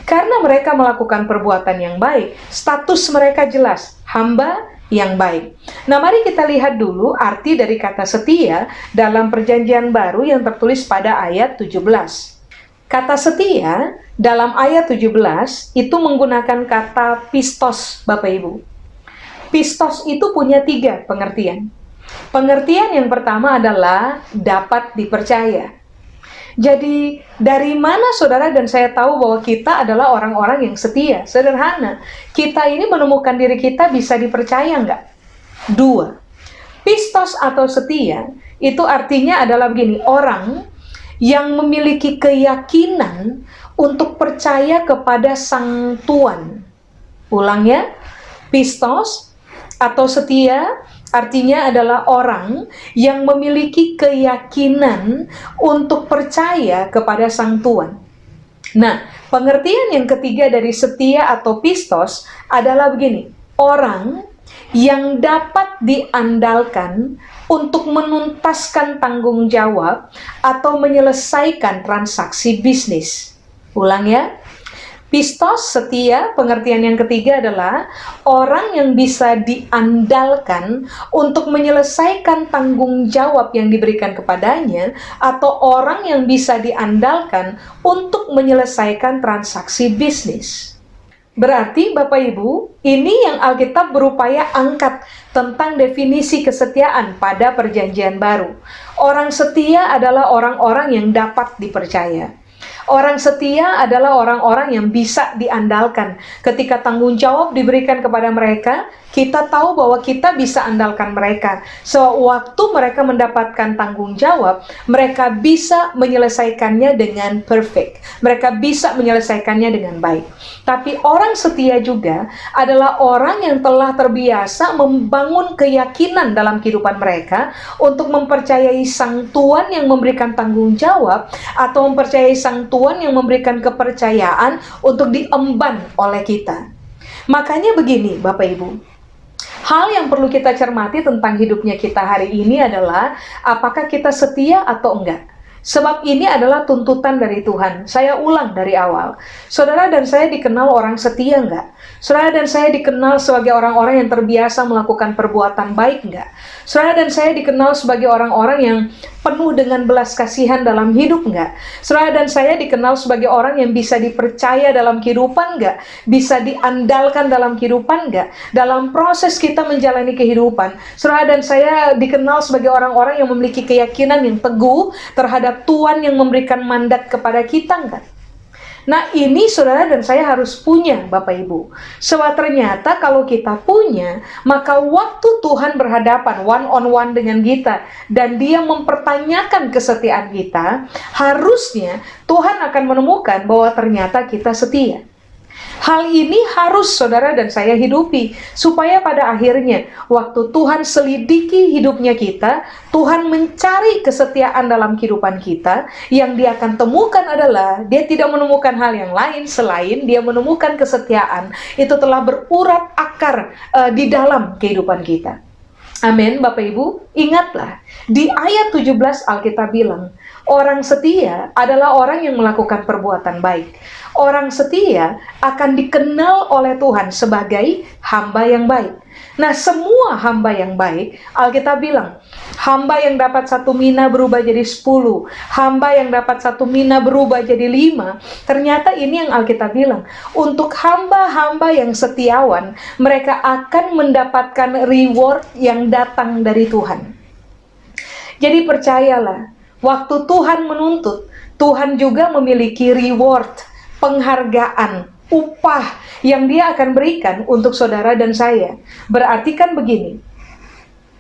Karena mereka melakukan perbuatan yang baik, status mereka jelas, hamba yang baik. Nah, mari kita lihat dulu arti dari kata setia dalam Perjanjian Baru yang tertulis pada ayat 17. Kata setia dalam ayat 17 itu menggunakan kata pistos, Bapak Ibu. Pistos itu punya 3 pengertian. Pengertian yang pertama adalah dapat dipercaya. Jadi, dari mana saudara dan saya tahu bahwa kita adalah orang-orang yang setia? Sederhana, kita ini menemukan diri kita bisa dipercaya nggak? 2, pistos atau setia, itu artinya adalah begini, orang yang memiliki keyakinan untuk percaya kepada sang tuan. Ulang ya, pistos atau setia artinya adalah orang yang memiliki keyakinan untuk percaya kepada sang tuan. Nah, pengertian yang ketiga dari setia atau pistos adalah begini, orang yang dapat diandalkan untuk menuntaskan tanggung jawab atau menyelesaikan transaksi bisnis. Ulang ya, Pistos, setia. Pengertian yang ketiga adalah orang yang bisa diandalkan untuk menyelesaikan tanggung jawab yang diberikan kepadanya, atau orang yang bisa diandalkan untuk menyelesaikan transaksi bisnis. Berarti Bapak Ibu, ini yang Alkitab berupaya angkat tentang definisi kesetiaan pada Perjanjian Baru. Orang setia adalah orang-orang yang dapat dipercaya. Orang setia adalah orang-orang yang bisa diandalkan. Ketika tanggung jawab diberikan kepada mereka, kita tahu bahwa kita bisa andalkan mereka. Sewaktu mereka mendapatkan tanggung jawab, mereka bisa menyelesaikannya dengan perfect. Mereka bisa menyelesaikannya dengan baik. Tapi orang setia juga adalah orang yang telah terbiasa membangun keyakinan dalam kehidupan mereka untuk mempercayai Sang Tuhan yang memberikan tanggung jawab, atau mempercayai Sang Tuhan yang memberikan kepercayaan untuk diemban oleh kita. Makanya begini Bapak Ibu, hal yang perlu kita cermati tentang hidupnya kita hari ini adalah apakah kita setia atau enggak. Sebab ini adalah tuntutan dari Tuhan. Saya ulang dari awal. Saudara dan saya dikenal orang setia enggak? Saudara dan saya dikenal sebagai orang-orang yang terbiasa melakukan perbuatan baik enggak? Saudara dan saya dikenal sebagai orang-orang yang penuh dengan belas kasihan dalam hidup enggak? Saudara dan saya dikenal sebagai orang yang bisa dipercaya dalam kehidupan enggak? Bisa diandalkan dalam kehidupan enggak? Dalam proses kita menjalani kehidupan, saudara dan saya dikenal sebagai orang-orang yang memiliki keyakinan yang teguh terhadap Tuhan yang memberikan mandat kepada kita enggak? Nah, ini saudara dan saya harus punya Bapak Ibu. Sebab ternyata kalau kita punya, maka waktu Tuhan berhadapan one on one dengan kita dan Dia mempertanyakan kesetiaan kita, harusnya Tuhan akan menemukan bahwa ternyata kita setia. Hal ini harus saudara dan saya hidupi, supaya pada akhirnya waktu Tuhan selidiki hidupnya kita, Tuhan mencari kesetiaan dalam kehidupan kita, yang Dia akan temukan adalah Dia tidak menemukan hal yang lain selain Dia menemukan kesetiaan itu telah berurat akar di dalam kehidupan kita. Amin, Bapak Ibu. Ingatlah, di ayat 17 Alkitab bilang, orang setia adalah orang yang melakukan perbuatan baik. Orang setia akan dikenal oleh Tuhan sebagai hamba yang baik. Nah, semua hamba yang baik, Alkitab bilang, hamba yang dapat 1 mina berubah jadi 10, hamba yang dapat 1 mina berubah jadi 5. Ternyata ini yang Alkitab bilang, untuk hamba-hamba yang setiawan, mereka akan mendapatkan reward yang datang dari Tuhan. Jadi percayalah, waktu Tuhan menuntut, Tuhan juga memiliki reward, penghargaan, upah yang Dia akan berikan untuk saudara dan saya. Berarti kan begini,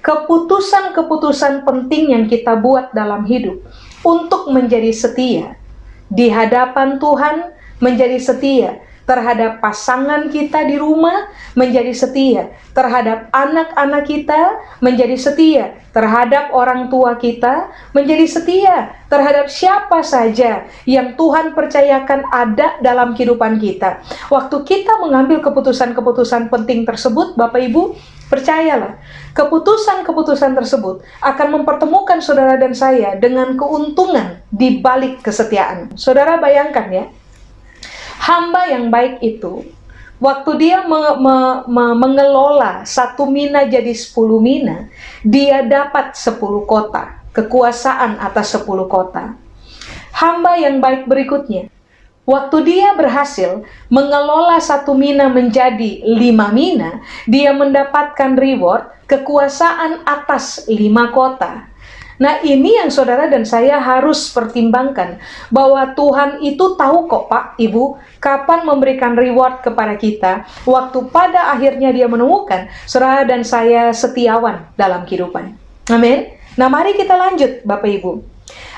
keputusan-keputusan penting yang kita buat dalam hidup untuk menjadi setia di hadapan Tuhan, menjadi setia terhadap pasangan kita di rumah, menjadi setia terhadap anak-anak kita, menjadi setia terhadap orang tua kita, menjadi setia terhadap siapa saja yang Tuhan percayakan ada dalam kehidupan kita. Waktu kita mengambil keputusan-keputusan penting tersebut, Bapak Ibu, percayalah, keputusan-keputusan tersebut akan mempertemukan saudara dan saya dengan keuntungan di balik kesetiaan. Saudara bayangkan ya, hamba yang baik itu, waktu dia mengelola 1 mina jadi 10 mina, dia dapat 10 kota, kekuasaan atas 10 kota. Hamba yang baik berikutnya, waktu dia berhasil mengelola 1 mina menjadi 5 mina, dia mendapatkan reward, kekuasaan atas 5 kota. Nah, ini yang saudara dan saya harus pertimbangkan, bahwa Tuhan itu tahu kok Pak, Ibu, kapan memberikan reward kepada kita, waktu pada akhirnya Dia menemukan saudara dan saya setiawan dalam kehidupan. Amin. Nah, mari kita lanjut Bapak Ibu.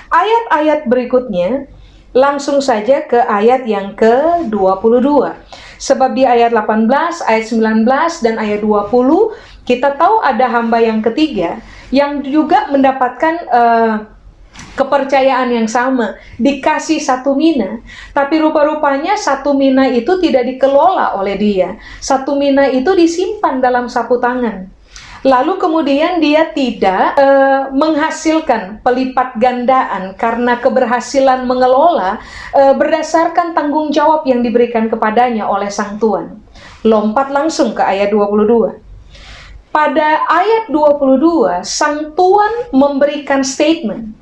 Ayat-ayat berikutnya, langsung saja ke ayat yang ke-22. Sebab di ayat 18, ayat 19, dan ayat 20, kita tahu ada hamba yang ketiga, yang juga mendapatkan kepercayaan yang sama, dikasih 1 mina, tapi rupa-rupanya 1 mina itu tidak dikelola oleh dia. 1 mina itu disimpan dalam sapu tangan. Lalu kemudian dia tidak menghasilkan pelipat gandaan karena keberhasilan mengelola berdasarkan tanggung jawab yang diberikan kepadanya oleh sang tuan. Lompat langsung ke ayat 22. Pada ayat 22, sang tuan memberikan statement.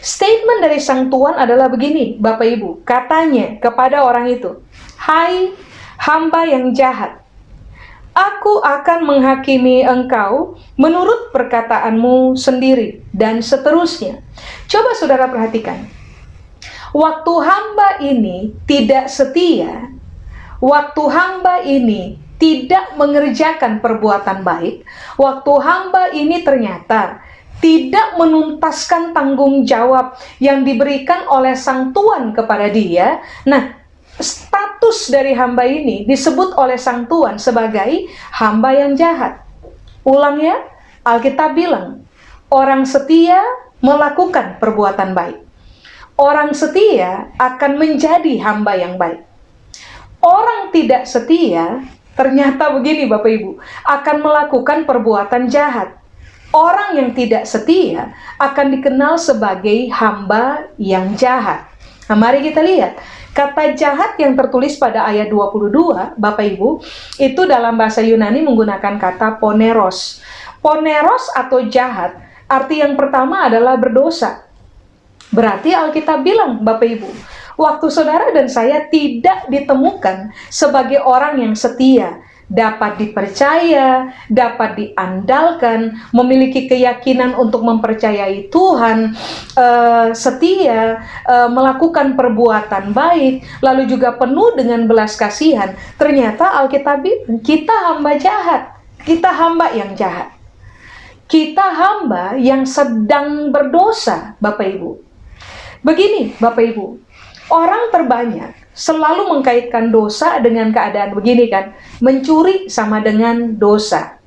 Statement dari sang tuan adalah begini, Bapak Ibu. Katanya kepada orang itu, "Hai hamba yang jahat, aku akan menghakimi engkau menurut perkataanmu sendiri," dan seterusnya. Coba saudara perhatikan. Waktu hamba ini tidak setia, waktu hamba ini tidak mengerjakan perbuatan baik, waktu hamba ini ternyata tidak menuntaskan tanggung jawab yang diberikan oleh sang tuan kepada dia, nah, status dari hamba ini disebut oleh sang tuan sebagai hamba yang jahat. Ulang ya, Alkitab bilang, orang setia melakukan perbuatan baik. Orang setia akan menjadi hamba yang baik. Orang tidak setia, ternyata begini Bapak Ibu, akan melakukan perbuatan jahat. Orang yang tidak setia akan dikenal sebagai hamba yang jahat. Nah, mari kita lihat. Kata jahat yang tertulis pada ayat 22, Bapak Ibu, itu dalam bahasa Yunani menggunakan kata poneros. Poneros atau jahat, arti yang pertama adalah berdosa. Berarti Alkitab bilang, Bapak Ibu, waktu saudara dan saya tidak ditemukan sebagai orang yang setia, dapat dipercaya, dapat diandalkan, memiliki keyakinan untuk mempercayai Tuhan, setia, melakukan perbuatan baik, lalu juga penuh dengan belas kasihan. Ternyata Alkitab bilang, kita hamba jahat, kita hamba yang jahat. Kita hamba yang sedang berdosa, Bapak Ibu. Begini, Bapak Ibu, orang terbanyak selalu mengkaitkan dosa dengan keadaan begini kan, mencuri sama dengan dosa.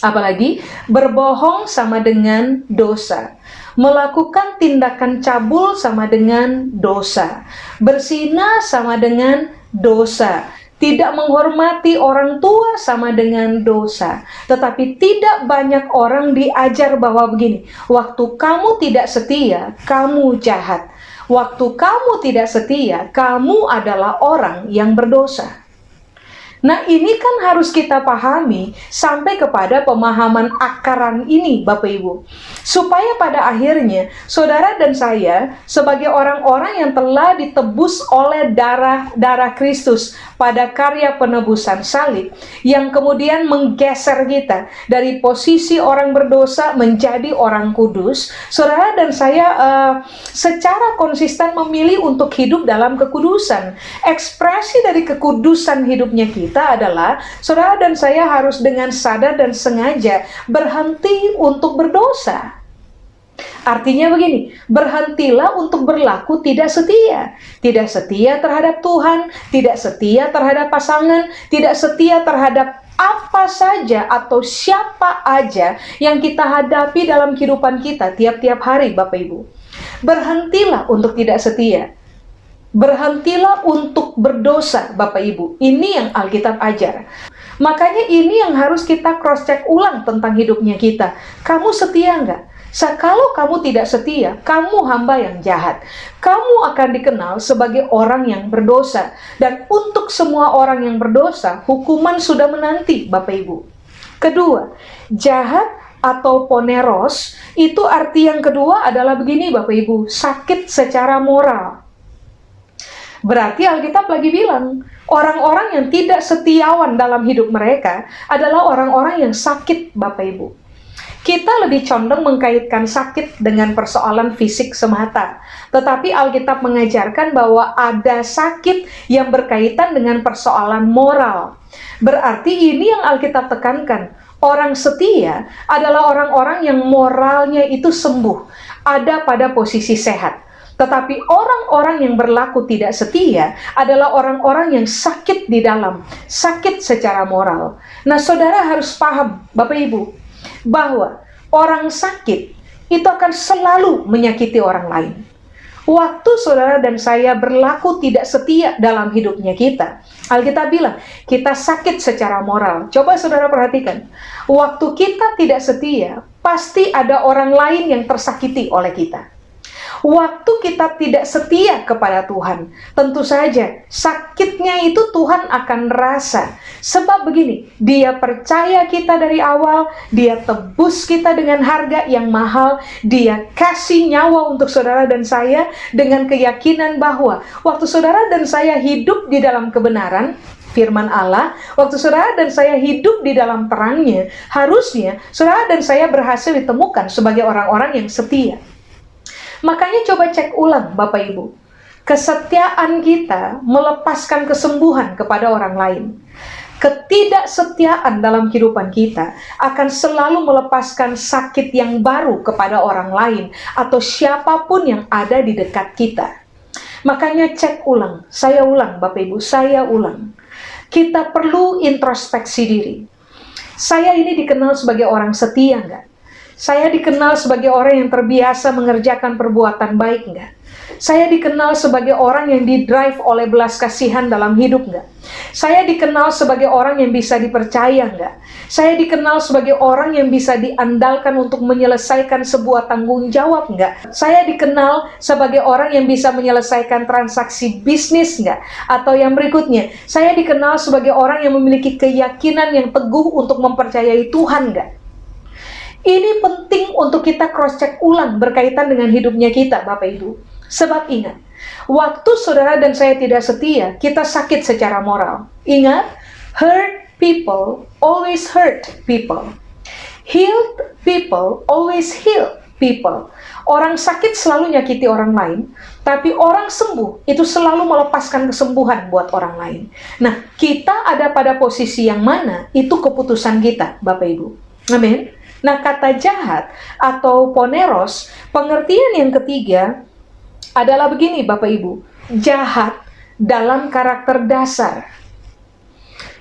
Apalagi berbohong sama dengan dosa. Melakukan tindakan cabul sama dengan dosa. Berzina sama dengan dosa. Tidak menghormati orang tua sama dengan dosa. Tetapi tidak banyak orang diajar bahwa begini, waktu kamu tidak setia, kamu jahat. Waktu kamu tidak setia, kamu adalah orang yang berdosa. Nah, ini kan harus kita pahami sampai kepada pemahaman akaran ini, Bapak Ibu. Supaya pada akhirnya, saudara dan saya sebagai orang-orang yang telah ditebus oleh darah Kristus pada karya penebusan salib, yang kemudian menggeser kita dari posisi orang berdosa menjadi orang kudus, saudara dan saya secara konsisten memilih untuk hidup dalam kekudusan. Ekspresi dari kekudusan hidupnya kita adalah saudara dan saya harus dengan sadar dan sengaja berhenti untuk berdosa. Artinya begini, berhentilah untuk berlaku tidak setia. Tidak setia terhadap Tuhan, tidak setia terhadap pasangan, tidak setia terhadap apa saja atau siapa aja yang kita hadapi dalam kehidupan kita tiap-tiap hari, Bapak Ibu. Berhentilah untuk tidak setia. Berhentilah untuk berdosa, Bapak Ibu. Ini yang Alkitab ajar. Makanya ini yang harus kita cross-check ulang tentang hidupnya kita. Kamu setia nggak? Kalau kamu tidak setia, kamu hamba yang jahat. Kamu akan dikenal sebagai orang yang berdosa. Dan untuk semua orang yang berdosa, hukuman sudah menanti, Bapak Ibu. Kedua, jahat atau poneros, itu arti yang kedua adalah begini, Bapak Ibu, sakit secara moral. Berarti Alkitab lagi bilang, orang-orang yang tidak setiawan dalam hidup mereka adalah orang-orang yang sakit, Bapak Ibu. Kita lebih condong mengkaitkan sakit dengan persoalan fisik semata. Tetapi Alkitab mengajarkan bahwa ada sakit yang berkaitan dengan persoalan moral. Berarti ini yang Alkitab tekankan. Orang setia adalah orang-orang yang moralnya itu sembuh, ada pada posisi sehat. Tetapi orang-orang yang berlaku tidak setia adalah orang-orang yang sakit di dalam, sakit secara moral. Nah, saudara harus paham, Bapak Ibu, bahwa orang sakit itu akan selalu menyakiti orang lain. Waktu saudara dan saya berlaku tidak setia dalam hidupnya kita, Alkitab bilang, kita sakit secara moral. Coba saudara perhatikan, waktu kita tidak setia, pasti ada orang lain yang tersakiti oleh kita. Waktu kita tidak setia kepada Tuhan, tentu saja sakitnya itu Tuhan akan rasa. Sebab begini, Dia percaya kita dari awal, Dia tebus kita dengan harga yang mahal, Dia kasih nyawa untuk saudara dan saya dengan keyakinan bahwa waktu saudara dan saya hidup di dalam kebenaran, firman Allah, waktu saudara dan saya hidup di dalam terangnya, harusnya saudara dan saya berhasil ditemukan sebagai orang-orang yang setia. Makanya coba cek ulang Bapak Ibu. Kesetiaan kita melepaskan kesembuhan kepada orang lain. Ketidaksetiaan dalam kehidupan kita akan selalu melepaskan sakit yang baru kepada orang lain atau siapapun yang ada di dekat kita. Makanya cek ulang, saya ulang Bapak Ibu, saya ulang. Kita perlu introspeksi diri. Saya ini dikenal sebagai orang setia enggak? Saya dikenal sebagai orang yang terbiasa mengerjakan perbuatan baik enggak? Saya dikenal sebagai orang yang didrive oleh belas kasihan dalam hidup enggak? Saya dikenal sebagai orang yang bisa dipercaya enggak? Saya dikenal sebagai orang yang bisa diandalkan untuk menyelesaikan sebuah tanggung jawab enggak? Saya dikenal sebagai orang yang bisa menyelesaikan transaksi bisnis enggak? Atau yang berikutnya, saya dikenal sebagai orang yang memiliki keyakinan yang teguh untuk mempercayai Tuhan enggak? Ini penting untuk kita cross-check ulang berkaitan dengan hidupnya kita, Bapak Ibu. Sebab ingat, waktu saudara dan saya tidak setia, kita sakit secara moral. Ingat, hurt people always hurt people. Healed people always heal people. Orang sakit selalu nyakiti orang lain, tapi orang sembuh itu selalu melepaskan kesembuhan buat orang lain. Nah, kita ada pada posisi yang mana, itu keputusan kita, Bapak Ibu. Amin. Nah, kata jahat atau poneros, pengertian yang ketiga adalah begini Bapak Ibu, jahat dalam karakter dasar.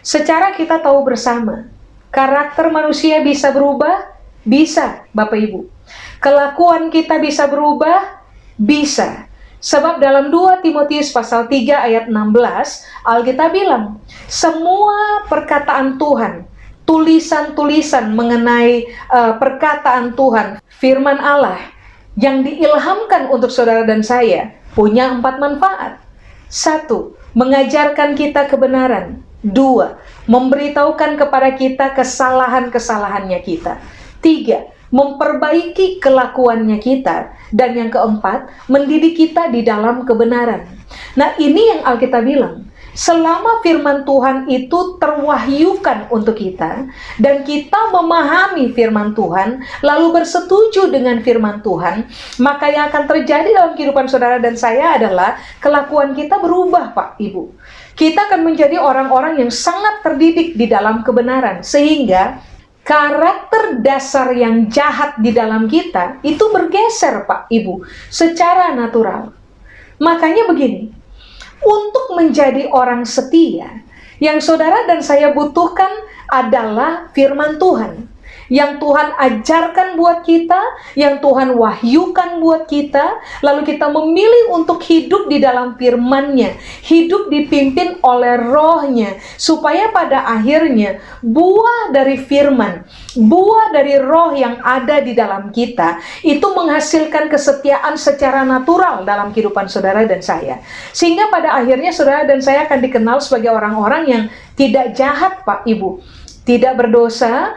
Secara kita tahu bersama, karakter manusia bisa berubah? Bisa, Bapak Ibu. Kelakuan kita bisa berubah? Bisa. Sebab dalam 2 Timotius pasal 3 ayat 16, Alkitab bilang, semua perkataan Tuhan, tulisan-tulisan mengenai perkataan Tuhan, firman Allah yang diilhamkan untuk saudara dan saya punya 4 manfaat. 1. Mengajarkan kita kebenaran. 2. Memberitahukan kepada kita kesalahan-kesalahannya kita. 3. Memperbaiki kelakuannya kita. Dan yang keempat, mendidik kita di dalam kebenaran. Nah, ini yang Alkitab bilang. Selama firman Tuhan itu terwahyukan untuk kita, dan kita memahami firman Tuhan, lalu bersetuju dengan firman Tuhan, maka yang akan terjadi dalam kehidupan saudara dan saya adalah kelakuan kita berubah, Pak, Ibu. Kita akan menjadi orang-orang yang sangat terdidik di dalam kebenaran, sehingga karakter dasar yang jahat di dalam kita itu bergeser, Pak, Ibu, secara natural. Makanya begini, untuk menjadi orang setia, yang saudara dan saya butuhkan adalah firman Tuhan. Yang Tuhan ajarkan buat kita, yang Tuhan wahyukan buat kita, lalu kita memilih untuk hidup di dalam firman-Nya, hidup dipimpin oleh Roh-Nya, supaya pada akhirnya buah dari firman, buah dari Roh yang ada di dalam kita, itu menghasilkan kesetiaan secara natural dalam kehidupan saudara dan saya. Sehingga pada akhirnya saudara dan saya akan dikenal sebagai orang-orang yang tidak jahat, Pak, Ibu. Tidak berdosa,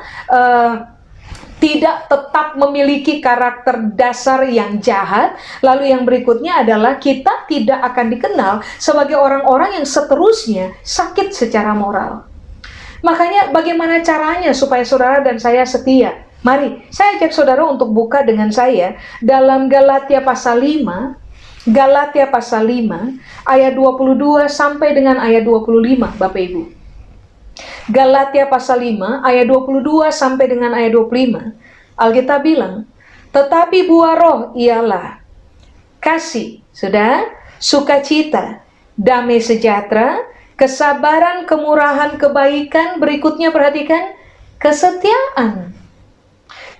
tidak tetap memiliki karakter dasar yang jahat. Lalu yang berikutnya adalah kita tidak akan dikenal sebagai orang-orang yang seterusnya sakit secara moral. Makanya bagaimana caranya supaya saudara dan saya setia? Mari, saya ajak saudara untuk buka dengan saya dalam Galatia pasal 5, Galatia pasal 5, ayat 22 sampai dengan ayat 25, Bapak Ibu. Galatia pasal 5 ayat 22 sampai dengan ayat 25. Alkitab bilang, tetapi buah roh ialah kasih, sudah, sukacita, damai sejahtera, kesabaran, kemurahan, kebaikan, berikutnya perhatikan, kesetiaan,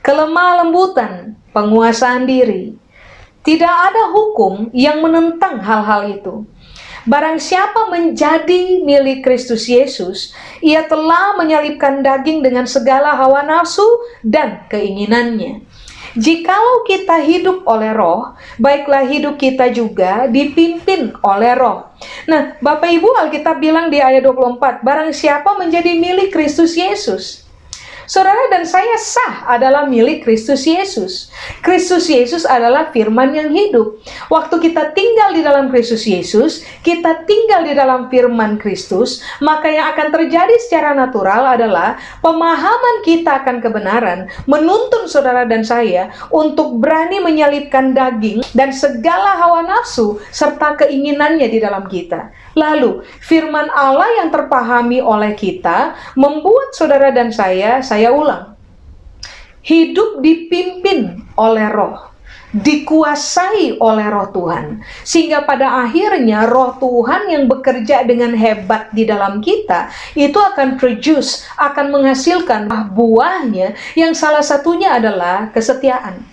kelemah lembutan, penguasaan diri. Tidak ada hukum yang menentang hal-hal itu. Barang siapa menjadi milik Kristus Yesus, ia telah menyalibkan daging dengan segala hawa nafsu dan keinginannya. Jikalau kita hidup oleh Roh, baiklah hidup kita juga dipimpin oleh Roh. Nah, Bapak Ibu, Alkitab bilang di ayat 24, barang siapa menjadi milik Kristus Yesus. Saudara dan saya sah adalah milik Kristus Yesus. Kristus Yesus adalah firman yang hidup. Waktu kita tinggal di dalam Kristus Yesus, kita tinggal di dalam firman Kristus, maka yang akan terjadi secara natural adalah pemahaman kita akan kebenaran menuntun saudara dan saya untuk berani menyalibkan daging dan segala hawa nafsu serta keinginannya di dalam kita. Lalu, firman Allah yang terpahami oleh kita membuat saudara dan saya ulang, hidup dipimpin oleh Roh, dikuasai oleh Roh Tuhan, sehingga pada akhirnya Roh Tuhan yang bekerja dengan hebat di dalam kita itu akan produce, akan menghasilkan buahnya, yang salah satunya adalah kesetiaan.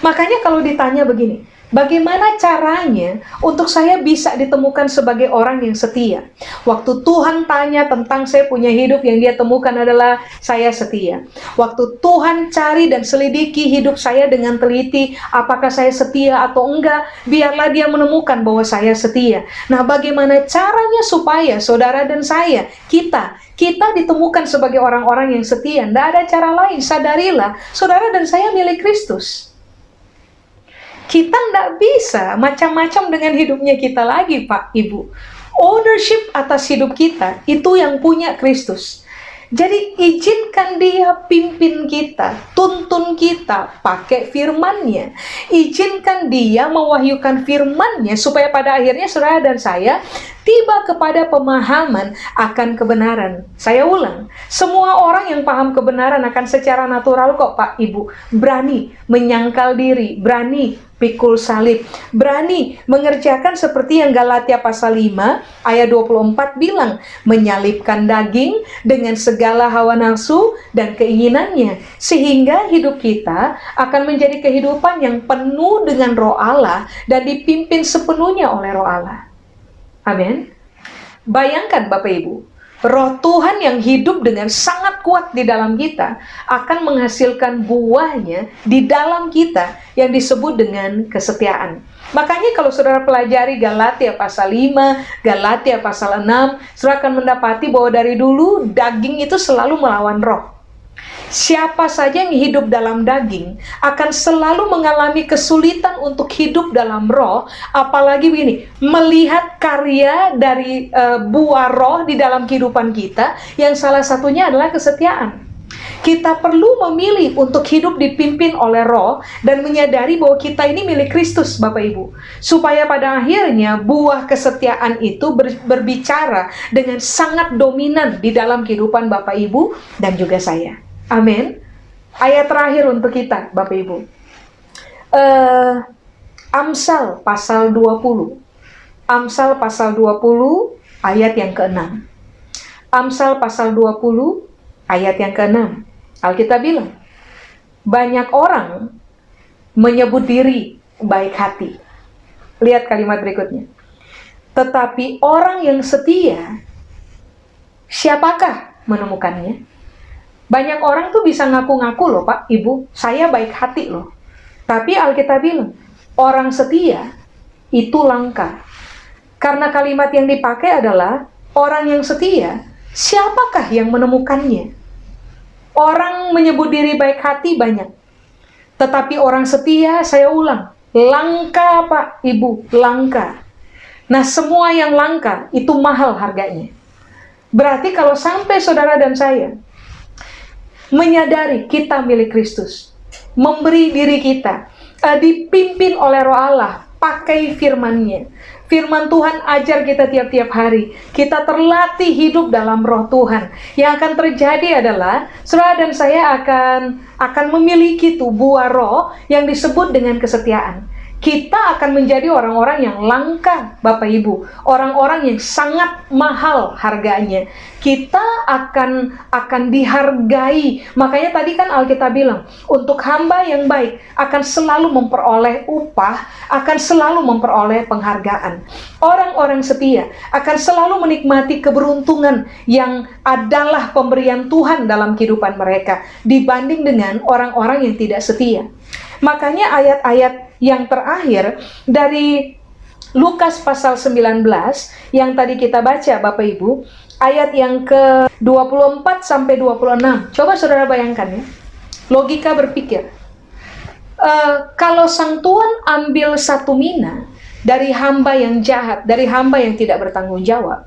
Makanya kalau ditanya begini, bagaimana caranya untuk saya bisa ditemukan sebagai orang yang setia? Waktu Tuhan tanya tentang saya punya hidup, yang dia temukan adalah saya setia. Waktu Tuhan cari dan selidiki hidup saya dengan teliti, apakah saya setia atau enggak, biarlah dia menemukan bahwa saya setia. Nah, bagaimana caranya supaya saudara dan saya, kita ditemukan sebagai orang-orang yang setia? Tidak ada cara lain. Sadarilah, saudara dan saya milik Kristus. Kita tidak bisa macam-macam dengan hidupnya kita lagi, Pak, Ibu. Ownership atas hidup kita, itu yang punya Kristus. Jadi izinkan dia pimpin kita, tuntun kita, pakai firman-Nya. Izinkan dia mewahyukan firman-Nya, supaya pada akhirnya saudara dan saya tiba kepada pemahaman akan kebenaran. Saya ulang, semua orang yang paham kebenaran akan secara natural kok, Pak, Ibu, berani menyangkal diri, berani pikul salib, berani mengerjakan seperti yang Galatia pasal 5 ayat 24 bilang, menyalibkan daging dengan segala hawa nafsu dan keinginannya, sehingga hidup kita akan menjadi kehidupan yang penuh dengan Roh Allah dan dipimpin sepenuhnya oleh Roh Allah. Amin. Bayangkan Bapak Ibu, Roh Tuhan yang hidup dengan sangat kuat di dalam kita akan menghasilkan buahnya di dalam kita yang disebut dengan kesetiaan. Makanya kalau saudara pelajari Galatia pasal 5, Galatia pasal 6, saudara akan mendapati bahwa dari dulu daging itu selalu melawan roh. Siapa saja yang hidup dalam daging akan selalu mengalami kesulitan untuk hidup dalam roh, apalagi begini, melihat karya dari buah roh di dalam kehidupan kita, yang salah satunya adalah kesetiaan. Kita perlu memilih untuk hidup dipimpin oleh roh dan menyadari bahwa kita ini milik Kristus, Bapak Ibu. Supaya pada akhirnya buah kesetiaan itu berbicara dengan sangat dominan di dalam kehidupan Bapak Ibu dan juga saya. Amin. Ayat terakhir untuk kita, Bapak Ibu. Amsal pasal 20. Amsal pasal 20 ayat yang ke-6. Amsal pasal 20 ayat yang ke-6. Alkitab bilang, banyak orang menyebut diri baik hati. Lihat kalimat berikutnya. Tetapi orang yang setia, siapakah menemukannya? Banyak orang tuh bisa ngaku-ngaku loh, Pak, Ibu, saya baik hati loh. Tapi Alkitab bilang, orang setia itu langka. Karena kalimat yang dipakai adalah, orang yang setia, siapakah yang menemukannya? Orang menyebut diri baik hati banyak. Tetapi orang setia, saya ulang, langka, Pak, Ibu, langka. Nah, semua yang langka itu mahal harganya. Berarti kalau sampai saudara dan saya menyadari kita milik Kristus, memberi diri kita, dipimpin oleh Roh Allah, pakai firman-Nya. Firman Tuhan ajar kita tiap-tiap hari. Kita terlatih hidup dalam Roh Tuhan. Yang akan terjadi adalah saudara dan saya akan memiliki tuh buah roh yang disebut dengan kesetiaan. kita akan menjadi orang-orang yang langka, Bapak Ibu. Orang-orang yang sangat mahal harganya. Kita akan dihargai. Makanya tadi kan Alkitab bilang, untuk hamba yang baik akan selalu memperoleh upah, akan selalu memperoleh penghargaan. Orang-orang setia akan selalu menikmati keberuntungan yang adalah pemberian Tuhan dalam kehidupan mereka dibanding dengan orang-orang yang tidak setia. Makanya ayat-ayat yang terakhir dari Lukas pasal 19 yang tadi kita baca Bapak Ibu, ayat yang ke-24 sampai 26. Coba saudara bayangkan ya, logika berpikir. Kalau sang tuan ambil 1 mina dari hamba yang jahat, dari hamba yang tidak bertanggung jawab,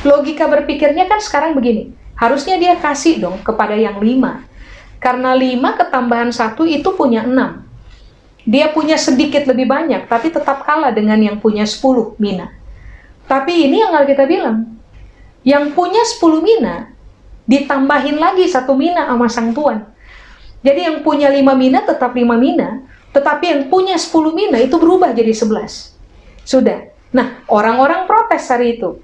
logika berpikirnya kan sekarang begini, harusnya dia kasih dong kepada yang 5. Karena 5 ketambahan 1 itu punya 6. Dia punya sedikit lebih banyak, tapi tetap kalah dengan yang punya 10 mina. Tapi ini yang Alkitab bilang, yang punya 10 mina, ditambahin lagi 1 mina sama sang tuan. Jadi yang punya 5 mina tetap 5 mina, tetapi yang punya 10 mina itu berubah jadi 11. Sudah. Nah, orang-orang protes hari itu.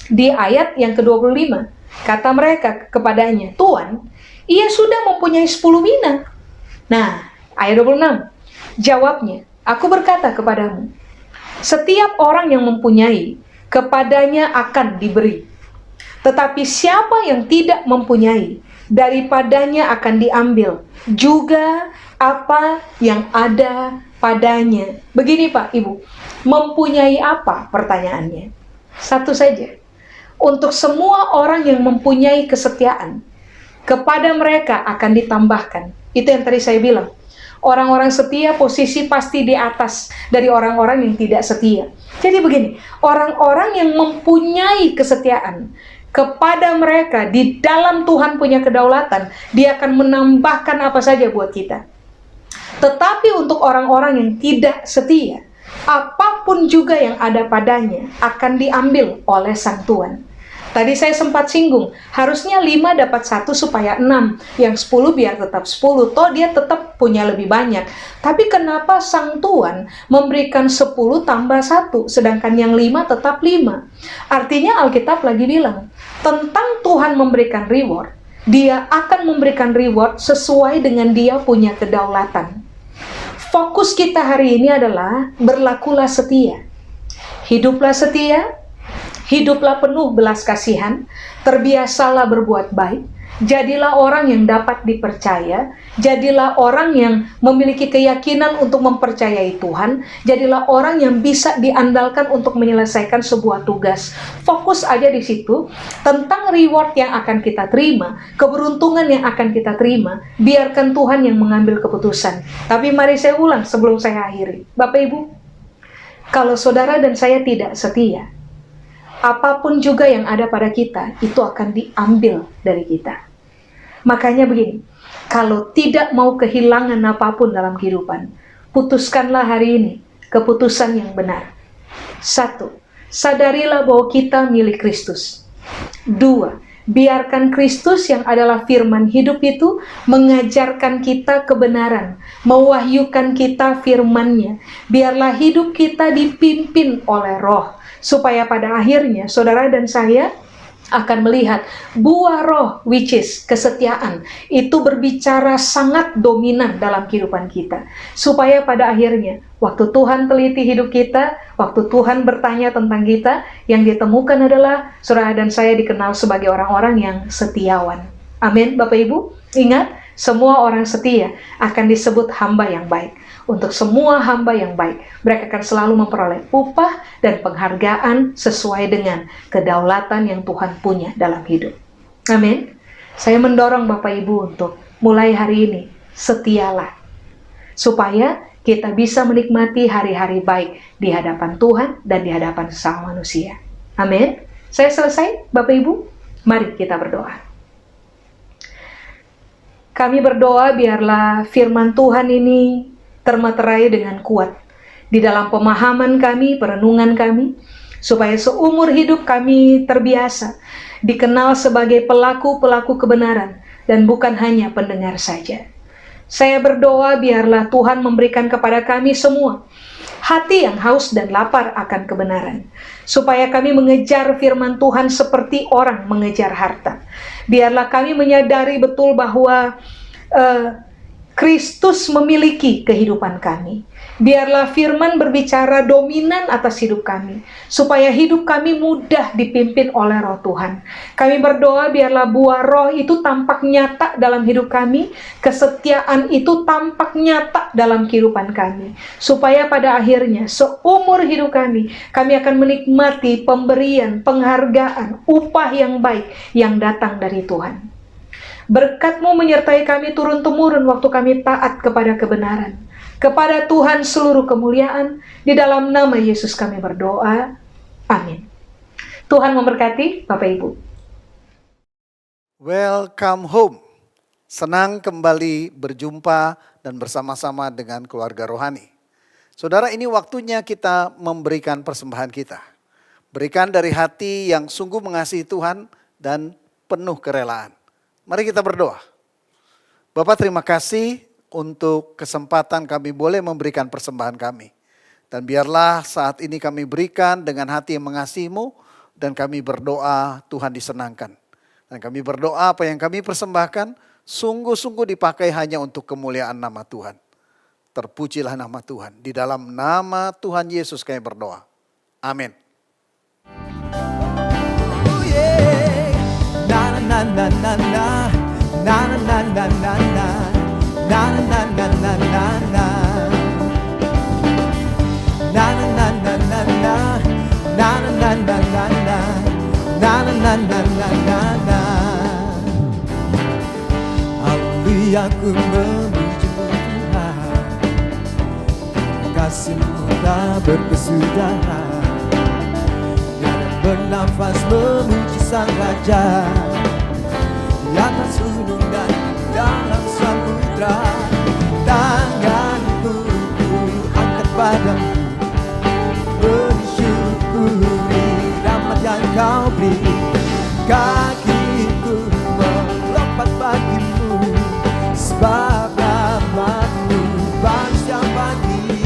Di ayat yang ke-25, kata mereka kepadanya, Tuan, ia sudah mempunyai 10 mina. Nah, ayat 26. Jawabnya, aku berkata kepadamu, setiap orang yang mempunyai, kepadanya akan diberi. Tetapi siapa yang tidak mempunyai, daripadanya akan diambil juga apa yang ada padanya. Begini Pak, Ibu, mempunyai apa pertanyaannya? Satu saja, untuk semua orang yang mempunyai kesetiaan, kepada mereka akan ditambahkan. Itu yang tadi saya bilang. Orang-orang setia posisi pasti di atas dari orang-orang yang tidak setia. Jadi begini, orang-orang yang mempunyai kesetiaan kepada mereka di dalam Tuhan punya kedaulatan, dia akan menambahkan apa saja buat kita. Tetapi untuk orang-orang yang tidak setia, apapun juga yang ada padanya akan diambil oleh sang Tuhan. Tadi saya sempat singgung, harusnya 5 dapat 1 supaya 6, yang 10 biar tetap 10, toh dia tetap punya lebih banyak. Tapi kenapa sang Tuhan memberikan 10 tambah 1, sedangkan yang 5 tetap 5? Artinya Alkitab lagi bilang, tentang Tuhan memberikan reward, dia akan memberikan reward sesuai dengan dia punya kedaulatan. Fokus kita hari ini adalah berlakulah setia. Hiduplah setia, hiduplah penuh belas kasihan, terbiasalah berbuat baik, jadilah orang yang dapat dipercaya, jadilah orang yang memiliki keyakinan untuk mempercayai Tuhan, jadilah orang yang bisa diandalkan untuk menyelesaikan sebuah tugas. Fokus aja di situ, tentang reward yang akan kita terima, keberuntungan yang akan kita terima, biarkan Tuhan yang mengambil keputusan. Tapi mari saya ulang sebelum saya akhiri. Bapak Ibu, kalau saudara dan saya tidak setia, apapun juga yang ada pada kita, itu akan diambil dari kita. Makanya begini, kalau tidak mau kehilangan apapun dalam kehidupan, putuskanlah hari ini keputusan yang benar. 1, sadarilah bahwa kita milik Kristus. 2, biarkan Kristus yang adalah firman hidup itu mengajarkan kita kebenaran, mewahyukan kita firman-Nya. Biarlah hidup kita dipimpin oleh Roh, supaya pada akhirnya saudara dan saya akan melihat buah roh, which is kesetiaan, itu berbicara sangat dominan dalam kehidupan kita. Supaya pada akhirnya, waktu Tuhan teliti hidup kita, waktu Tuhan bertanya tentang kita, yang ditemukan adalah saudara dan saya dikenal sebagai orang-orang yang setiawan. Amin, Bapak Ibu. Ingat, semua orang setia akan disebut hamba yang baik. Untuk semua hamba yang baik, mereka akan selalu memperoleh upah dan penghargaan sesuai dengan kedaulatan yang Tuhan punya dalam hidup. Amin. Saya mendorong Bapak Ibu untuk mulai hari ini, setialah. Supaya kita bisa menikmati hari-hari baik di hadapan Tuhan dan di hadapan sesama manusia. Amin. Saya selesai, Bapak Ibu. Mari kita berdoa. Kami berdoa biarlah firman Tuhan ini termaterai dengan kuat di dalam pemahaman kami, perenungan kami, supaya seumur hidup kami terbiasa dikenal sebagai pelaku-pelaku kebenaran dan bukan hanya pendengar saja. Saya berdoa biarlah Tuhan memberikan kepada kami semua hati yang haus dan lapar akan kebenaran, supaya kami mengejar firman Tuhan seperti orang mengejar harta. Biarlah kami menyadari betul bahwa Kristus memiliki kehidupan kami. Biarlah firman berbicara dominan atas hidup kami, supaya hidup kami mudah dipimpin oleh Roh Tuhan. Kami berdoa biarlah buah roh itu tampak nyata dalam hidup kami, kesetiaan itu tampak nyata dalam kehidupan kami, supaya pada akhirnya seumur hidup kami akan menikmati pemberian, penghargaan, upah yang baik yang datang dari Tuhan. Berkat-Mu menyertai kami turun-temurun waktu kami taat kepada kebenaran. Kepada Tuhan seluruh kemuliaan, di dalam nama Yesus kami berdoa. Amin. Tuhan memberkati Bapak Ibu. Welcome home. Senang kembali berjumpa dan bersama-sama dengan keluarga rohani. Saudara, ini waktunya kita memberikan persembahan kita. Berikan dari hati yang sungguh mengasihi Tuhan dan penuh kerelaan. Mari kita berdoa. Bapak, terima kasih untuk kesempatan kami boleh memberikan persembahan kami. Dan biarlah saat ini kami berikan dengan hati yang mengasihi-Mu, dan kami berdoa Tuhan disenangkan. Dan kami berdoa apa yang kami persembahkan sungguh-sungguh dipakai hanya untuk kemuliaan nama Tuhan. Terpujilah nama Tuhan. Di dalam nama Tuhan Yesus kami berdoa. Amin. Oh yeah. Na na na na na na na na na na. Na na na na na na. Na na na na na na. Na na na na na na. Na na na na na na na. Haleluya, ku memuji-Mu Tuhan. Kasih-Mu tak berkesudahan. Tiada bernafas memuji Sang Raja. Di atas gunung dan dalam samudra, tanganku angkat padamu, bersyukuri rahmat yang Kau beri. Kakiku melompat bagimu, sebab rahmat-Mu baru setiap pagi.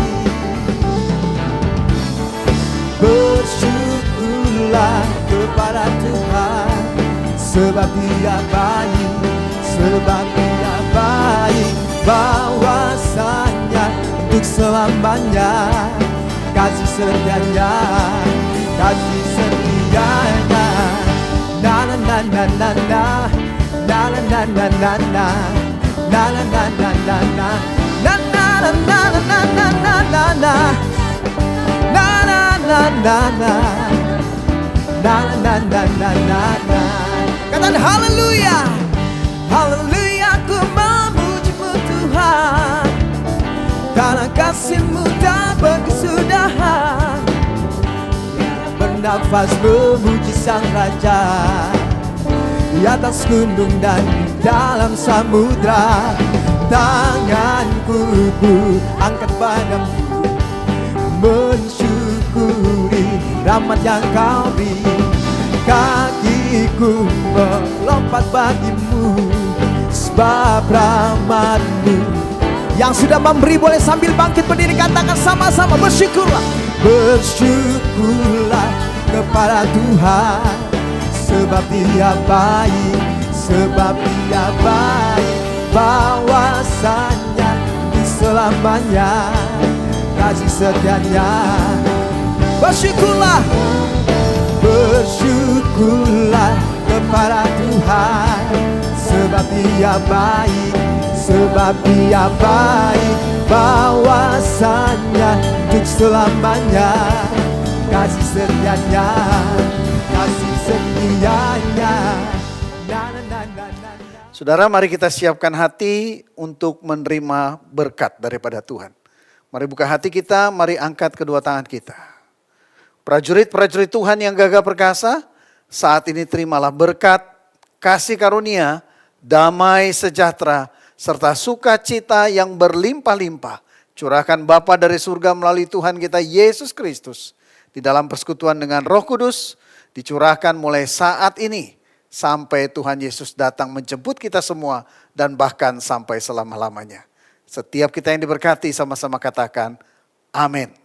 Bersyukurlah kepada Tuhan, sebab Dia baik, sebab Dia baik, bahwasanya untuk selamanya kasih setianya, kasih setianya. Na na na na na na, na na na na na na, na na na na na na, na na na na na na na na na, na na na na na. Na na na na na na. Katakan haleluya. Haleluya, ku memuji-Mu Tuhan. Karena kasih-Mu tak berkesudahan. Bernafas memuji Sang Raja. Di atas gunung dan di dalam samudra, tanganku ku angkat padamu, mensyukuri rahmat yang Kau beri. Kakiku melompat bagimu, sebab rahmat-Mu yang sudah memberi. Boleh sambil bangkit berdiri, katakan sama-sama, bersyukurlah. Bersyukurlah kepada Tuhan, sebab Dia baik, sebab Dia baik, bahwasanya di selamanya kasih setianya. Bersyukurlah, bersyukurlah kepada Tuhan, sebab Dia baik, sebab Dia baik, bahwasanya untuk selamanya kasih setianya, kasih setianya. Na, na, na, na, na, na. Saudara, mari kita siapkan hati untuk menerima berkat daripada Tuhan. Mari buka hati kita, mari angkat kedua tangan kita. Prajurit-prajurit Tuhan yang gagah perkasa, saat ini terimalah berkat, kasih karunia, damai sejahtera, serta sukacita yang berlimpah-limpah. Curahkan Bapa dari surga melalui Tuhan kita Yesus Kristus. Di dalam persekutuan dengan Roh Kudus, dicurahkan mulai saat ini sampai Tuhan Yesus datang menjemput kita semua dan bahkan sampai selama-lamanya. Setiap kita yang diberkati sama-sama katakan amin.